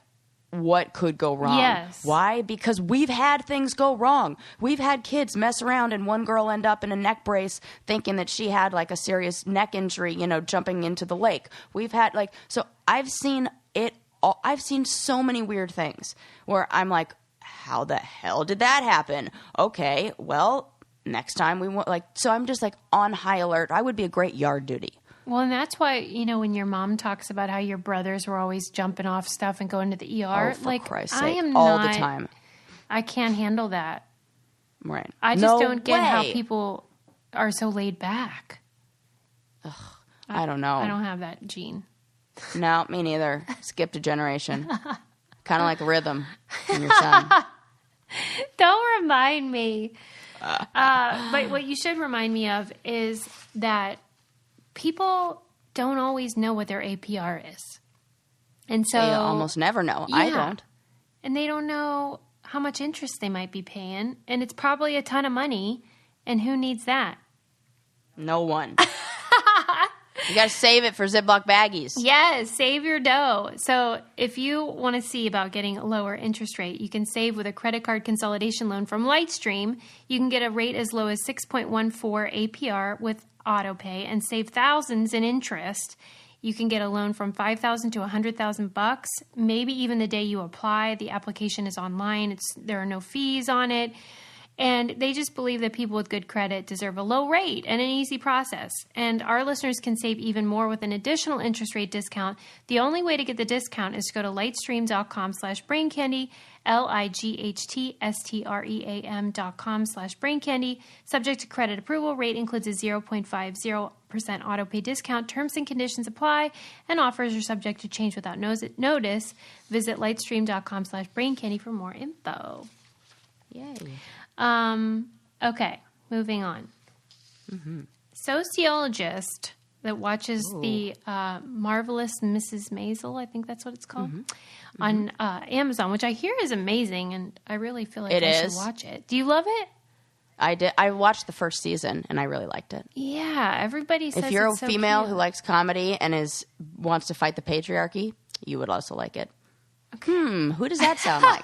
what could go wrong.
Yes.
Why? Because we've had things go wrong. We've had kids mess around and one girl end up in a neck brace thinking that she had like a serious neck injury, jumping into the lake. We've had so I've seen it all. I've seen so many weird things where I'm like, how the hell did that happen? Okay, well, next time we want so I'm just like on high alert. I would be a great yard duty.
Well, and that's why, when your mom talks about how your brothers were always jumping off stuff and going to the ER,
for Christ's sake,
I am
all
not,
the time.
I can't handle that.
Right.
I just don't get how people are so laid back.
Ugh, I don't know.
I don't have that gene.
No, me neither. Skipped a generation. Kind of like rhythm in your son.
Don't remind me. But what you should remind me of is that people don't always know what their APR is. And so
they almost never know.
Yeah.
I don't.
And they don't know how much interest they might be paying. And it's probably a ton of money. And who needs that?
No one. You got to save it for Ziploc baggies.
Yes, save your dough. So if you want to see about getting a lower interest rate, you can save with a credit card consolidation loan from Lightstream. You can get a rate as low as 6.14 APR with autopay and save thousands in interest. You can get a loan from $5,000 to $100,000, maybe even the day you apply. The application is online. There are no fees on it. And they just believe that people with good credit deserve a low rate and an easy process. And our listeners can save even more with an additional interest rate discount. The only way to get the discount is to go to lightstream.com/braincandy, lightstream.com/braincandy. Subject to credit approval. Rate includes a 0.50% autopay discount. Terms and conditions apply, and offers are subject to change without notice. Visit lightstream.com/braincandy for more info.
Yay.
Okay, moving on.
Mm-hmm.
Sociologist that watches the Marvelous Mrs. Maisel, I think that's what it's called, on Amazon, which I hear is amazing, and I really feel like I should watch it. Do you love it?
I did. I watched the first season, and I really liked it.
Yeah, everybody says
if you're
it's
a female
cute.
who likes comedy and wants to fight the patriarchy, you would also like it. Okay. Who does that sound like?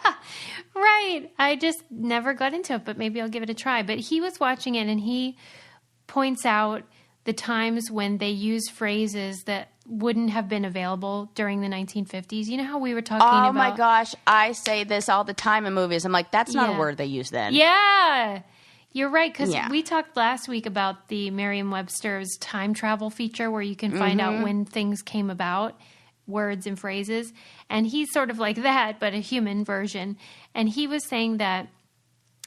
Right. I just never got into it, but maybe I'll give it a try. But he was watching it, and he points out the times when they use phrases that wouldn't have been available during the 1950s. You know how we were talking about...
Oh, my gosh. I say this all the time in movies. I'm like, that's not a word they use then.
Yeah. You're right, because we talked last week about the Merriam-Webster's time travel feature where you can find out when things came about, words and phrases. And he's sort of like that, but a human version. And he was saying that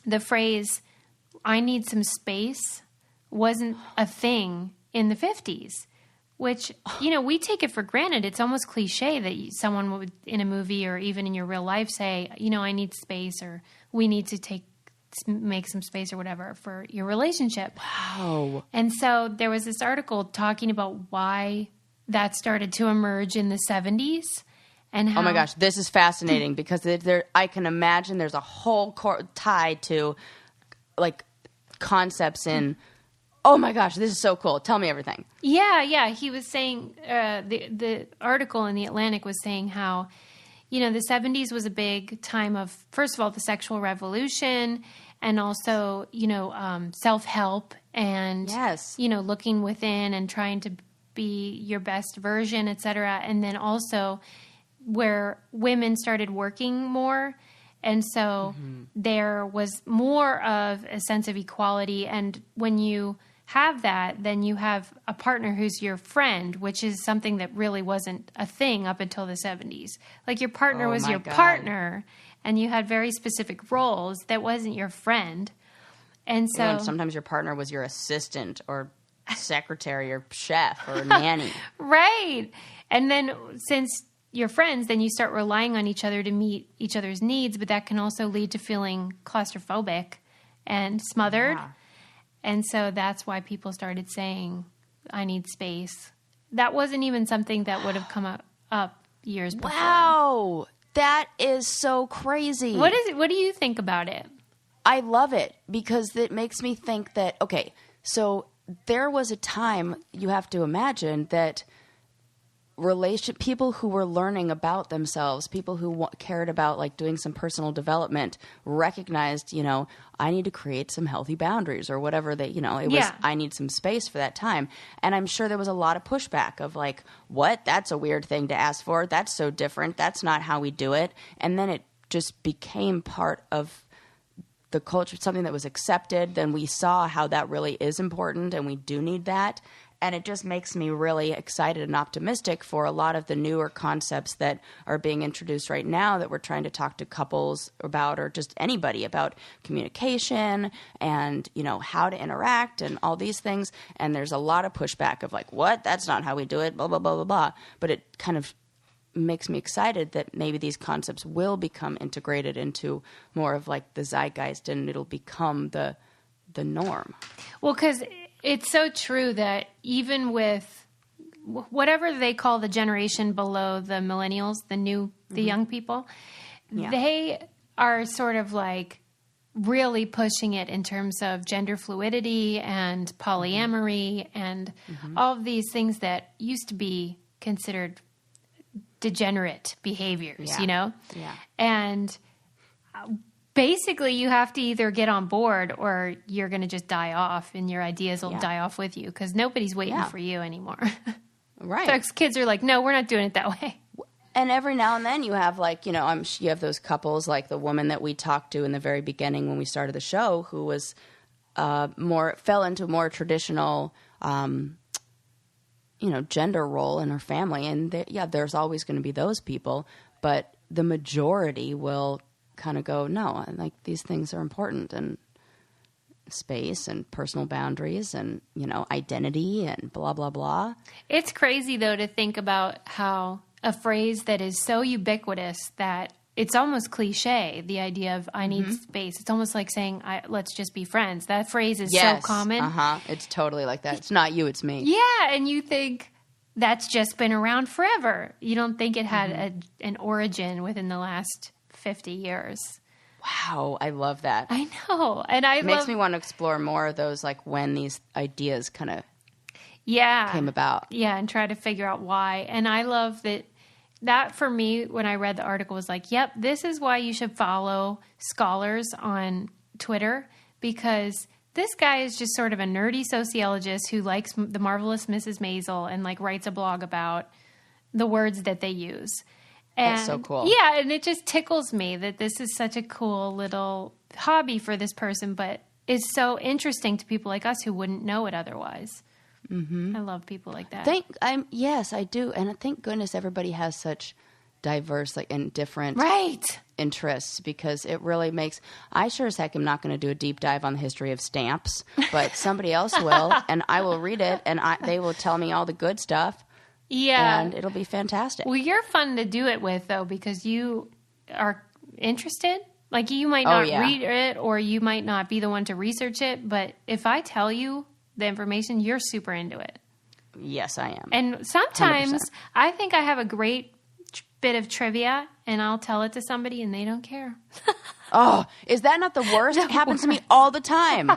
the phrase, I need some space, wasn't a thing in the 50s, which, we take it for granted. It's almost cliche that someone would, in a movie or even in your real life, say, I need space, or we need to make some space or whatever for your relationship.
Wow.
And so there was this article talking about why that started to emerge in the 70s. And how,
oh my gosh, this is fascinating because I can imagine there's a whole tied to like concepts in, oh my gosh, this is so cool. Tell me everything.
Yeah. He was saying, the article in The Atlantic was saying how, the 70s was a big time of, first of all, the sexual revolution and also, self-help and, looking within and trying to be your best version, et cetera. And then also where women started working more And so there was more of a sense of equality. And when you have that, then you have a partner who's your friend, which is something that really wasn't a thing up until the 70s. Like your partner was your partner, and you had very specific roles. That wasn't your friend. And so
and sometimes your partner was your assistant or secretary or chef or nanny.
Right. And then since you're friends, then you start relying on each other to meet each other's needs, but that can also lead to feeling claustrophobic and smothered. Yeah. And so that's why people started saying, I need space. That wasn't even something that would have come up years before.
Wow. That is so crazy.
What is it? What do you think about it?
I love it because it makes me think that, okay, so there was a time, you have to imagine, that people who were learning about themselves, people who cared about like doing some personal development, recognized, you know, I need to create some healthy boundaries or whatever that, you know, it was, I need some space for that time. And I'm sure there was a lot of pushback of like, what? That's a weird thing to ask for. That's so different. That's not how we do it. And then it just became part of the culture, something that was accepted. Then we saw how that really is important and we do need that. And it just makes me really excited and optimistic for a lot of the newer concepts that are being introduced right now that we're trying to talk to couples about, or just anybody about communication and, you know, how to interact and all these things. And there's a lot of pushback of like, what? That's not how we do it, blah, blah, blah, blah, blah. But it kind of makes me excited that maybe these concepts will become integrated into more of like the zeitgeist and it'll become the norm.
Well, because it's so true that even with whatever they call the generation below the millennials, the young people, they are sort of like really pushing it in terms of gender fluidity and polyamory and all of these things that used to be considered degenerate behaviors, you know?
Yeah.
And basically, you have to either get on board or you're going to just die off and your ideas will die off with you because nobody's waiting for you anymore.
Right.
So kids are like, no, we're not doing it that way.
And every now and then you have like, you know, you have those couples like the woman that we talked to in the very beginning when we started the show who was fell into a more traditional, you know, gender role in her family. And there's always going to be those people, but the majority will kind of go, no, like these things are important, and space and personal boundaries and, you know, identity and blah, blah, blah.
It's crazy though to think about how a phrase that is so ubiquitous that it's almost cliche, the idea of I need space. It's almost like saying, let's just be friends. That phrase is so common.
It's totally like that. It's not you, it's me.
Yeah. And you think that's just been around forever. You don't think it had an origin within the last 50 years.
Wow, I love that.
I know. And it
makes me want to explore more of those, like when these ideas kind of came about.
Yeah, and try to figure out why. And I love that for me, when I read the article, was like, yep, this is why you should follow scholars on Twitter, because this guy is just sort of a nerdy sociologist who likes The Marvelous Mrs. Maisel and like writes a blog about the words that they use. And,
that's so cool.
Yeah, and it just tickles me that this is such a cool little hobby for this person, but it's so interesting to people like us who wouldn't know it otherwise. I love people like that.
Yes, I do. And thank goodness everybody has such diverse and different interests, because it really makes... I sure as heck am not going to do a deep dive on the history of stamps, but somebody else will, and I will read it, and they will tell me all the good stuff.
Yeah.
And it'll be fantastic.
Well, you're fun to do it with, though, because you are interested. Like, you might not read it, or you might not be the one to research it, but if I tell you the information, you're super into it.
Yes, I am.
And sometimes 100%. I think I have a great bit of trivia, and I'll tell it to somebody, and they don't care.
Oh, is that not the worst? It happens to me all the time.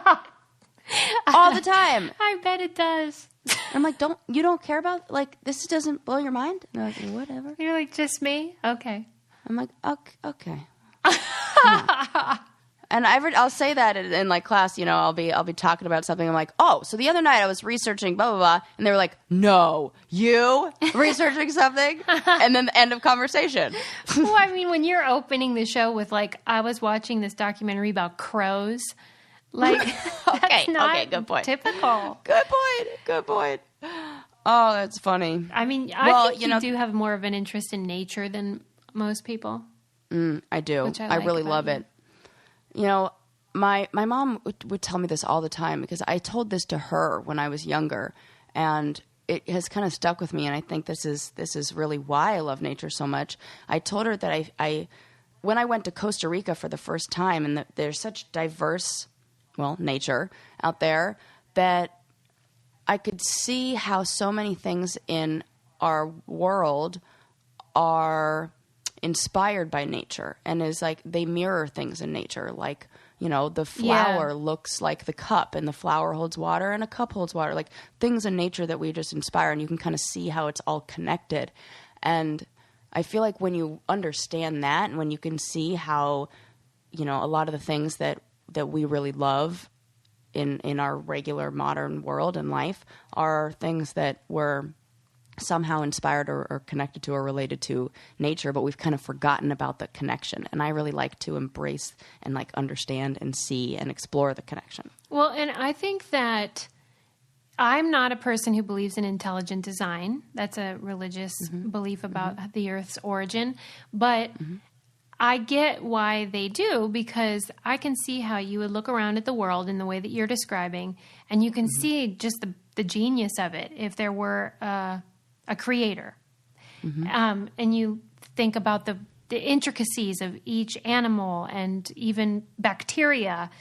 All the time.
I bet it does.
I'm like, you don't care about, like, this doesn't blow your mind? And they're like, whatever.
You're like, just me? Okay.
I'm like, okay. Yeah. And I'll say that in like class, you know, I'll be talking about something. I'm like, oh, so the other night I was researching blah, blah, blah. And they were like, no, you researching something? And then the end of conversation.
Well, I mean, when you're opening the show with like, I was watching this documentary about crows, like, that's not good point. Typical.
Good point. Oh, that's funny.
I mean, I think you do have more of an interest in nature than most people.
I do. I really love it. You know, my mom would tell me this all the time because I told this to her when I was younger, and it has kind of stuck with me. And I think this is really why I love nature so much. I told her that I when I went to Costa Rica for the first time, and there's such diverse, nature out there, that I could see how so many things in our world are inspired by nature, and is like they mirror things in nature. Like, you know, the flower looks like the cup, and the flower holds water, and a cup holds water. Like things in nature that we just inspire, and you can kind of see how it's all connected. And I feel like when you understand that, and when you can see how, you know, a lot of the things that we really love in our regular modern world and life are things that were somehow inspired or connected to or related to nature, but we've kind of forgotten about the connection. And I really like to embrace and like understand and see and explore the connection.
Well, and I think that I'm not a person who believes in intelligent design. That's a religious belief about the Earth's origin. But I get why they do, because I can see how you would look around at the world in the way that you're describing, and you can see just the genius of it if there were a creator. And you think about the intricacies of each animal and even bacteria.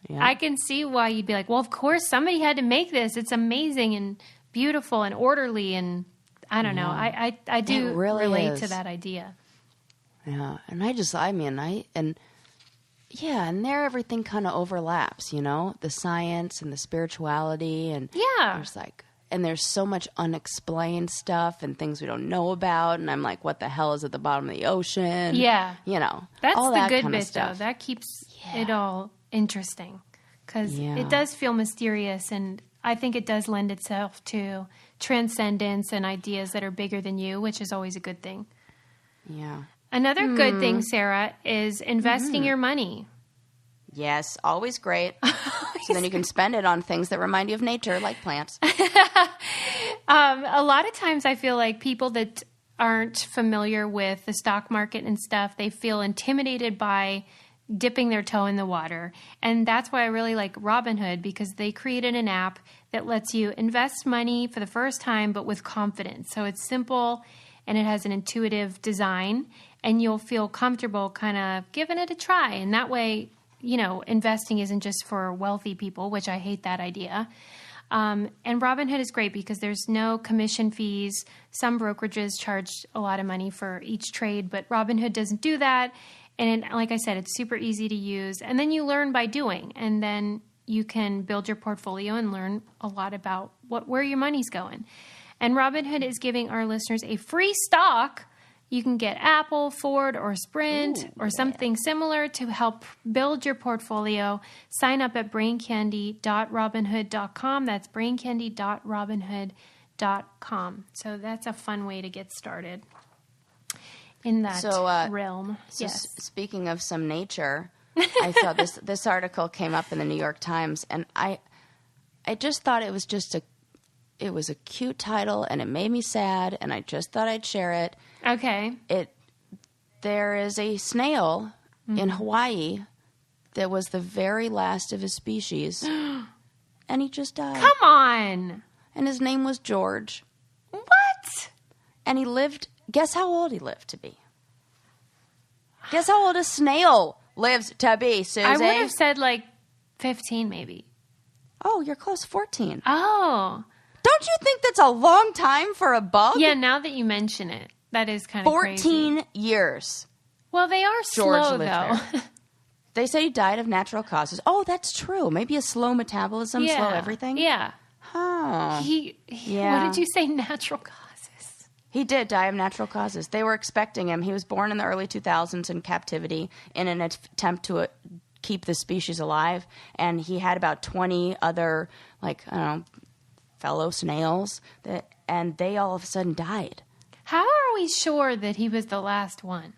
Yeah. I can see why you'd be like, well, of course somebody had to make this. It's amazing and beautiful and orderly. And I don't know. I do really relate to that idea.
Yeah. And and there everything kind of overlaps, you know, the science and the spirituality, and there's so much unexplained stuff and things we don't know about. And I'm like, what the hell is at the bottom of the ocean?
Yeah.
You know,
that's
all
the
that
good
kind of
bit,
stuff.
though. That keeps it all interesting, because it does feel mysterious. And I think it does lend itself to transcendence and ideas that are bigger than you, which is always a good thing.
Yeah.
Another good thing, Sarah, is investing your money.
Yes, always great. So then you can spend it on things that remind you of nature, like plants.
A lot of times I feel like people that aren't familiar with the stock market and stuff, they feel intimidated by dipping their toe in the water. And that's why I really like Robinhood, because they created an app that lets you invest money for the first time, but with confidence. So it's simple, and it has an intuitive design, and you'll feel comfortable kind of giving it a try. And that way, you know, investing isn't just for wealthy people, which I hate that idea. And Robinhood is great because there's no commission fees. Some brokerages charge a lot of money for each trade, but Robinhood doesn't do that. And like I said, it's super easy to use. And then you learn by doing, and then you can build your portfolio and learn a lot about where your money's going. And Robinhood is giving our listeners a free stock. You can get Apple, Ford, or Sprint, or something similar to help build your portfolio. Sign up at braincandy.robinhood.com. That's braincandy.robinhood.com. So that's a fun way to get started in that realm.
So speaking of some nature, I saw this article came up in the New York Times, and I just thought it was it was a cute title, and it made me sad, and I just thought I'd share it.
Okay.
There is a snail in Hawaii that was the very last of his species, and he just died.
Come on!
And his name was George.
What?
And he lived, guess how old he lived to be? Guess how old a snail lives to be, Susie?
I would have said like 15 maybe.
Oh, you're close, 14.
Oh.
Don't you think that's a long time for a bug?
Yeah, now that you mention it, that is kind of
14 years.
Well, they are slow, though.
They say he died of natural causes. Oh, that's true. Maybe a slow metabolism, slow everything?
Yeah.
Huh.
What did you say, natural causes?
He did die of natural causes. They were expecting him. He was born in the early 2000s in captivity in an attempt to keep the species alive. And he had about 20 other, like, I don't know, fellow snails, and they all of a sudden died.
How are we sure that he was the last one?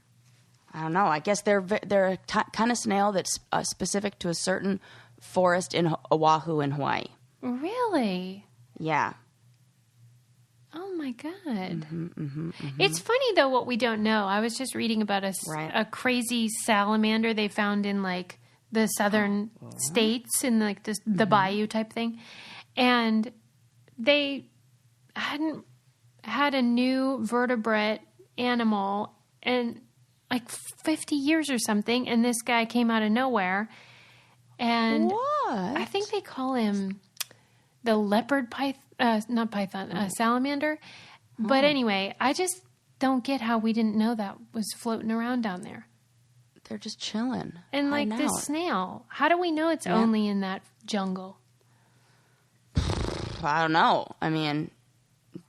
I don't know. I guess they're a kind of snail that's specific to a certain forest in Oahu in Hawaii.
Really?
Yeah.
Oh my God. It's funny though what we don't know. I was just reading about a crazy salamander they found in like the southern states in like the bayou type thing. And they hadn't had a new vertebrate animal in like 50 years or something. And this guy came out of nowhere. And
what?
I think they call him the leopard salamander. But anyway, I just don't get how we didn't know that was floating around down there.
They're just chilling.
And like this snail, how do we know it's only in that jungle?
I don't know. I mean,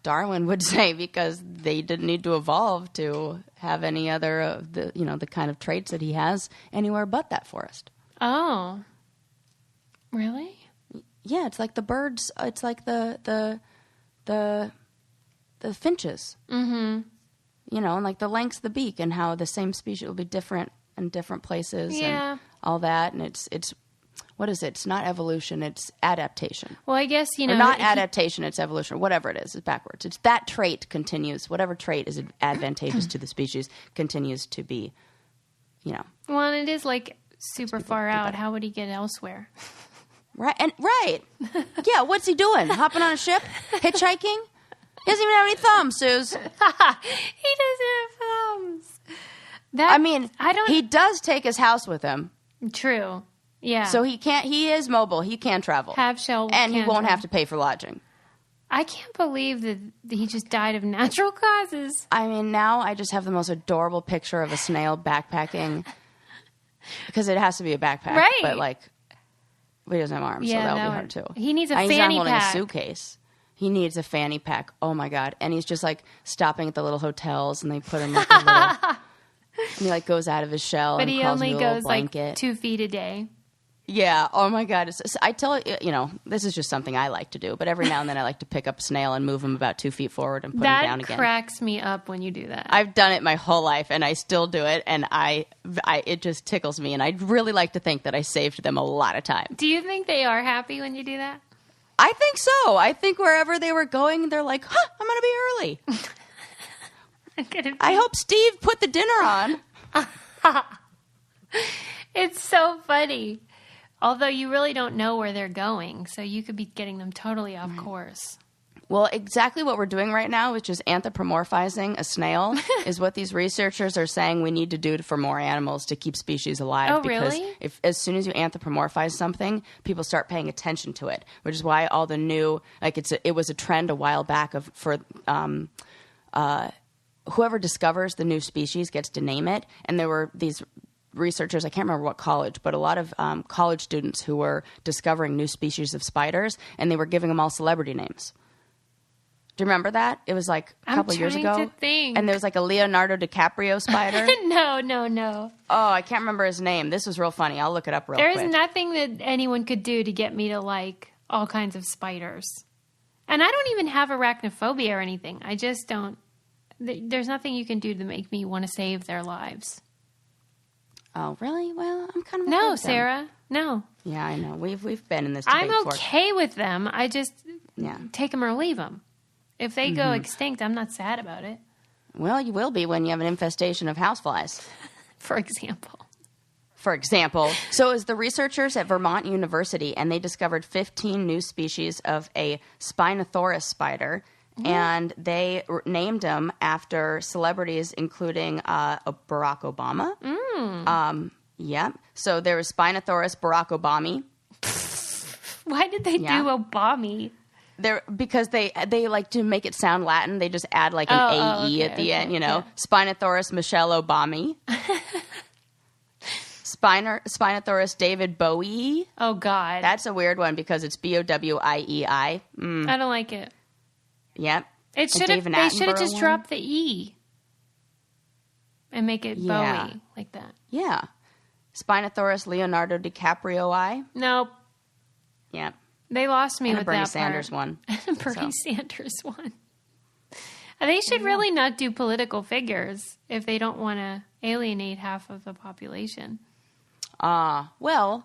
Darwin would say because they didn't need to evolve to have any other of the kind of traits that he has anywhere but that forest.
Oh, really?
Yeah, it's like the birds. It's like the finches. Mm-hmm. And like the length's the beak, and how the same species will be different in different places, and all that. And it's what is it? It's not evolution. It's adaptation.
Well, I guess
or not adaptation. It's evolution. Whatever it is, it's backwards. It's that trait continues. Whatever trait is advantageous to the species continues to be. Well,
and it is like super far out. How would he get elsewhere?
Right. Yeah, what's he doing? Hopping on a ship? Hitchhiking? He doesn't even have any thumbs, Suze.
He doesn't have thumbs.
He does take his house with him.
True. Yeah.
So he is mobile. He can travel. And he won't have to pay for lodging.
I can't believe that he just died of natural causes.
I mean, now I just have the most adorable picture of a snail backpacking. Because it has to be a backpack.
Right.
But like, he doesn't have arms, so that'll be hard too.
He needs a fanny pack.
He's not holding a suitcase. He needs a fanny pack. Oh my God. And he's just like stopping at the little hotels, and they put him like a little, and he like goes out of his shell and calls me a little blanket.
But he only goes like 2 feet a day.
Yeah. Oh my God. I tell you, this is just something I like to do, but every now and then I like to pick up a snail and move him about 2 feet forward and put him down again.
That cracks me up when you do that.
I've done it my whole life, and I still do it, and it just tickles me, and I'd really like to think that I saved them a lot of time.
Do you think they are happy when you do that?
I think so. I think wherever they were going, they're like, I'm going to be early. I hope Steve put the dinner on.
It's so funny. Although you really don't know where they're going, so you could be getting them totally off course.
Well, exactly what we're doing right now, which is anthropomorphizing a snail, is what these researchers are saying we need to do for more animals to keep species alive.
Oh,
because
really?
as soon as you anthropomorphize something, people start paying attention to it, which is why all the new, like it was a trend a while back for whoever discovers the new species gets to name it, and there were these researchers, I can't remember what college, but a lot of college students who were discovering new species of spiders, and they were giving them all celebrity names. Do you remember that? It was like a couple years ago.
I'm trying to think.
And there was like a Leonardo DiCaprio spider.
No.
Oh, I can't remember his name. This was real funny. I'll look it up real quick.
There's nothing that anyone could do to get me to like all kinds of spiders. And I don't even have arachnophobia or anything. I just don't. There's nothing you can do to make me want to save their lives.
Oh, really? Well, I'm kind of
no, Sarah. No.
Yeah, I know. We've been in this debate
I'm okay with them. I just take them or leave them. If they go extinct, I'm not sad about it.
Well, you will be when you have an infestation of houseflies.
For example.
So it was the researchers at Vermont University, and they discovered 15 new species of a Spinosaurus spider. And they named them after celebrities, including Barack Obama. Yeah. So there was Spinosaurus Barack Obama.
Why did they do Obama?
Because they like to make it sound Latin. They just add like an AE at the end, Yeah. Spinosaurus Michelle Obama. Spinosaurus David Bowie.
Oh, God.
That's a weird one because it's Bowiei.
I don't like it.
Yep.
They should have just dropped the E and make it Bowie like that.
Yeah. Spinosaurus Leonardo DiCaprio eye.
Nope.
Yeah.
They lost me
and
with
Bernie
that
Sanders
part.
one.
Bernie Sanders one. They should really not do political figures if they don't want to alienate half of the population.
Well,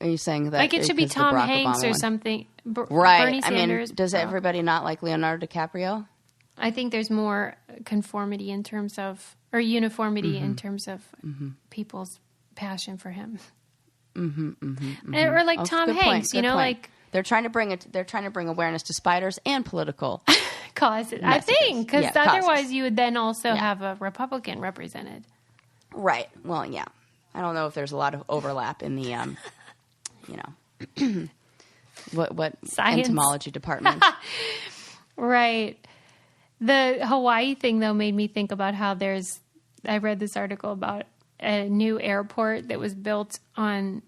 are you saying that?
Like it should be Tom Hanks or something.
Right.
Bernie Sanders.
Does everybody not like Leonardo DiCaprio?
I think there's more conformity in terms of, or uniformity in terms of people's passion for him. Or like Tom Hanks, you know, like
they're trying to bring awareness to spiders and political
causes. I think because otherwise you would then also have a Republican represented.
Right. Well, yeah. I don't know if there's a lot of overlap in the, what
Science.
entomology department.
Right. The Hawaii thing, though, made me think about how I read this article about a new airport that was built on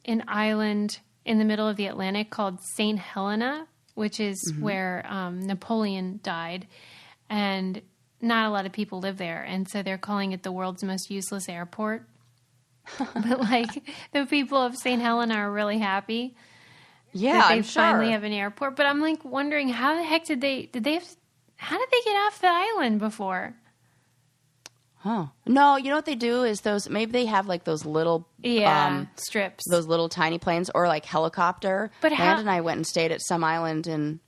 an island in the middle of the Atlantic called St. Helena, which is where Napoleon died. And not a lot of people live there. And so they're calling it the world's most useless airport. But like the people of St. Helena are really happy.
Yeah,
that they
I'm sure.
finally have an airport. But I'm like wondering how the heck how did they get off the island before?
Huh. No, you know what they do is maybe they have like those little
strips.
Those little tiny planes or like helicopter.
But
Landon and I went and stayed at some island in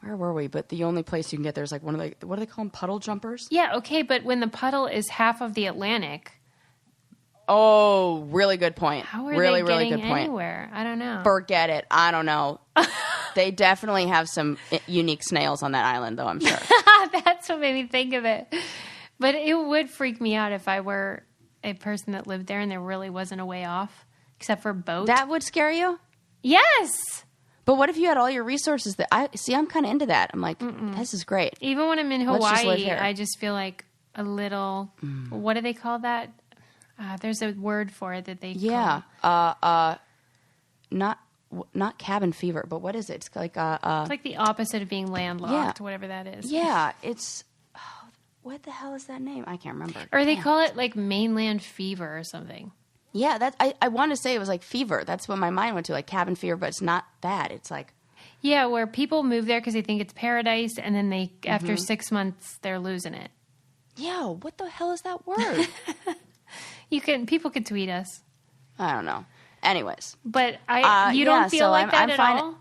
where were we? But the only place you can get there is like one of the, what do they call them? Puddle jumpers?
Yeah, okay, but when the puddle is half of the Atlantic.
Oh, really good point.
How are
really,
they
really
getting
good point.
Anywhere? I don't know.
Forget it. I don't know. They definitely have some unique snails on that island, though, I'm sure.
That's what made me think of it. But it would freak me out if I were a person that lived there and there really wasn't a way off, except for boat.
That would scare you?
Yes.
But what if you had all your resources? I'm kind of into that. I'm like, this is great.
Even when I'm in Hawaii, I just feel like a little, what do they call that? There's a word for it that they call. Not cabin fever, but what is it? It's like it's like the opposite of being landlocked, whatever that is.
Yeah, it's what the hell is that name? I can't remember.
Or they call it like mainland fever or something.
Yeah, I want to say it was like fever. That's what my mind went to, like cabin fever, but it's not that. It's like
where people move there because they think it's paradise, and then they after 6 months they're losing it.
Yeah, what the hell is that word?
People could tweet us.
I don't know. Anyways,
but you don't feel like that at all?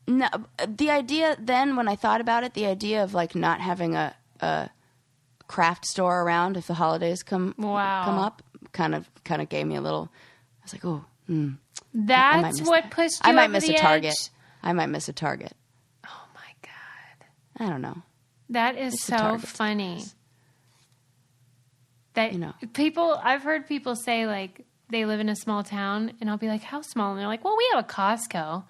No, the idea then when I thought about it, the idea of like not having a craft store around if the holidays come up, kind of gave me a little. I was like, oh,
that's what pushed you.
I might
over
miss
the
a Target.
edge.
I might miss a Target.
Oh my god,
I don't know.
that is so funny. That I've heard people say like they live in a small town, and I'll be like, how small? And they're like, well, we have a Costco.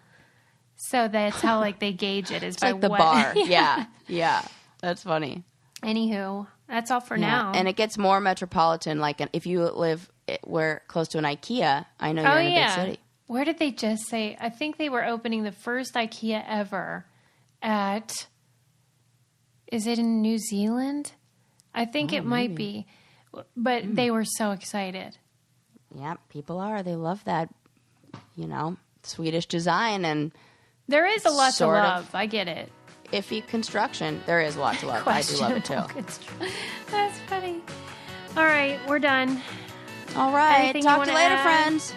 So that's how like they gauge it is
it's
by
like the bar. Yeah. That's funny.
Anywho, that's all for now.
And it gets more metropolitan. Like if you live close to an IKEA, I know you're in a big city.
Where did they just say? I think they were opening the first IKEA ever at. Is it in New Zealand? I think it might be, but they were so excited.
Yeah, people are. They love that, Swedish design and.
There is a lot to love. I get it.
Iffy construction. There is a lot to love. I do love it too.
That's funny. All right, we're done.
All right.
Anything
Talk to you later,
add?
friends.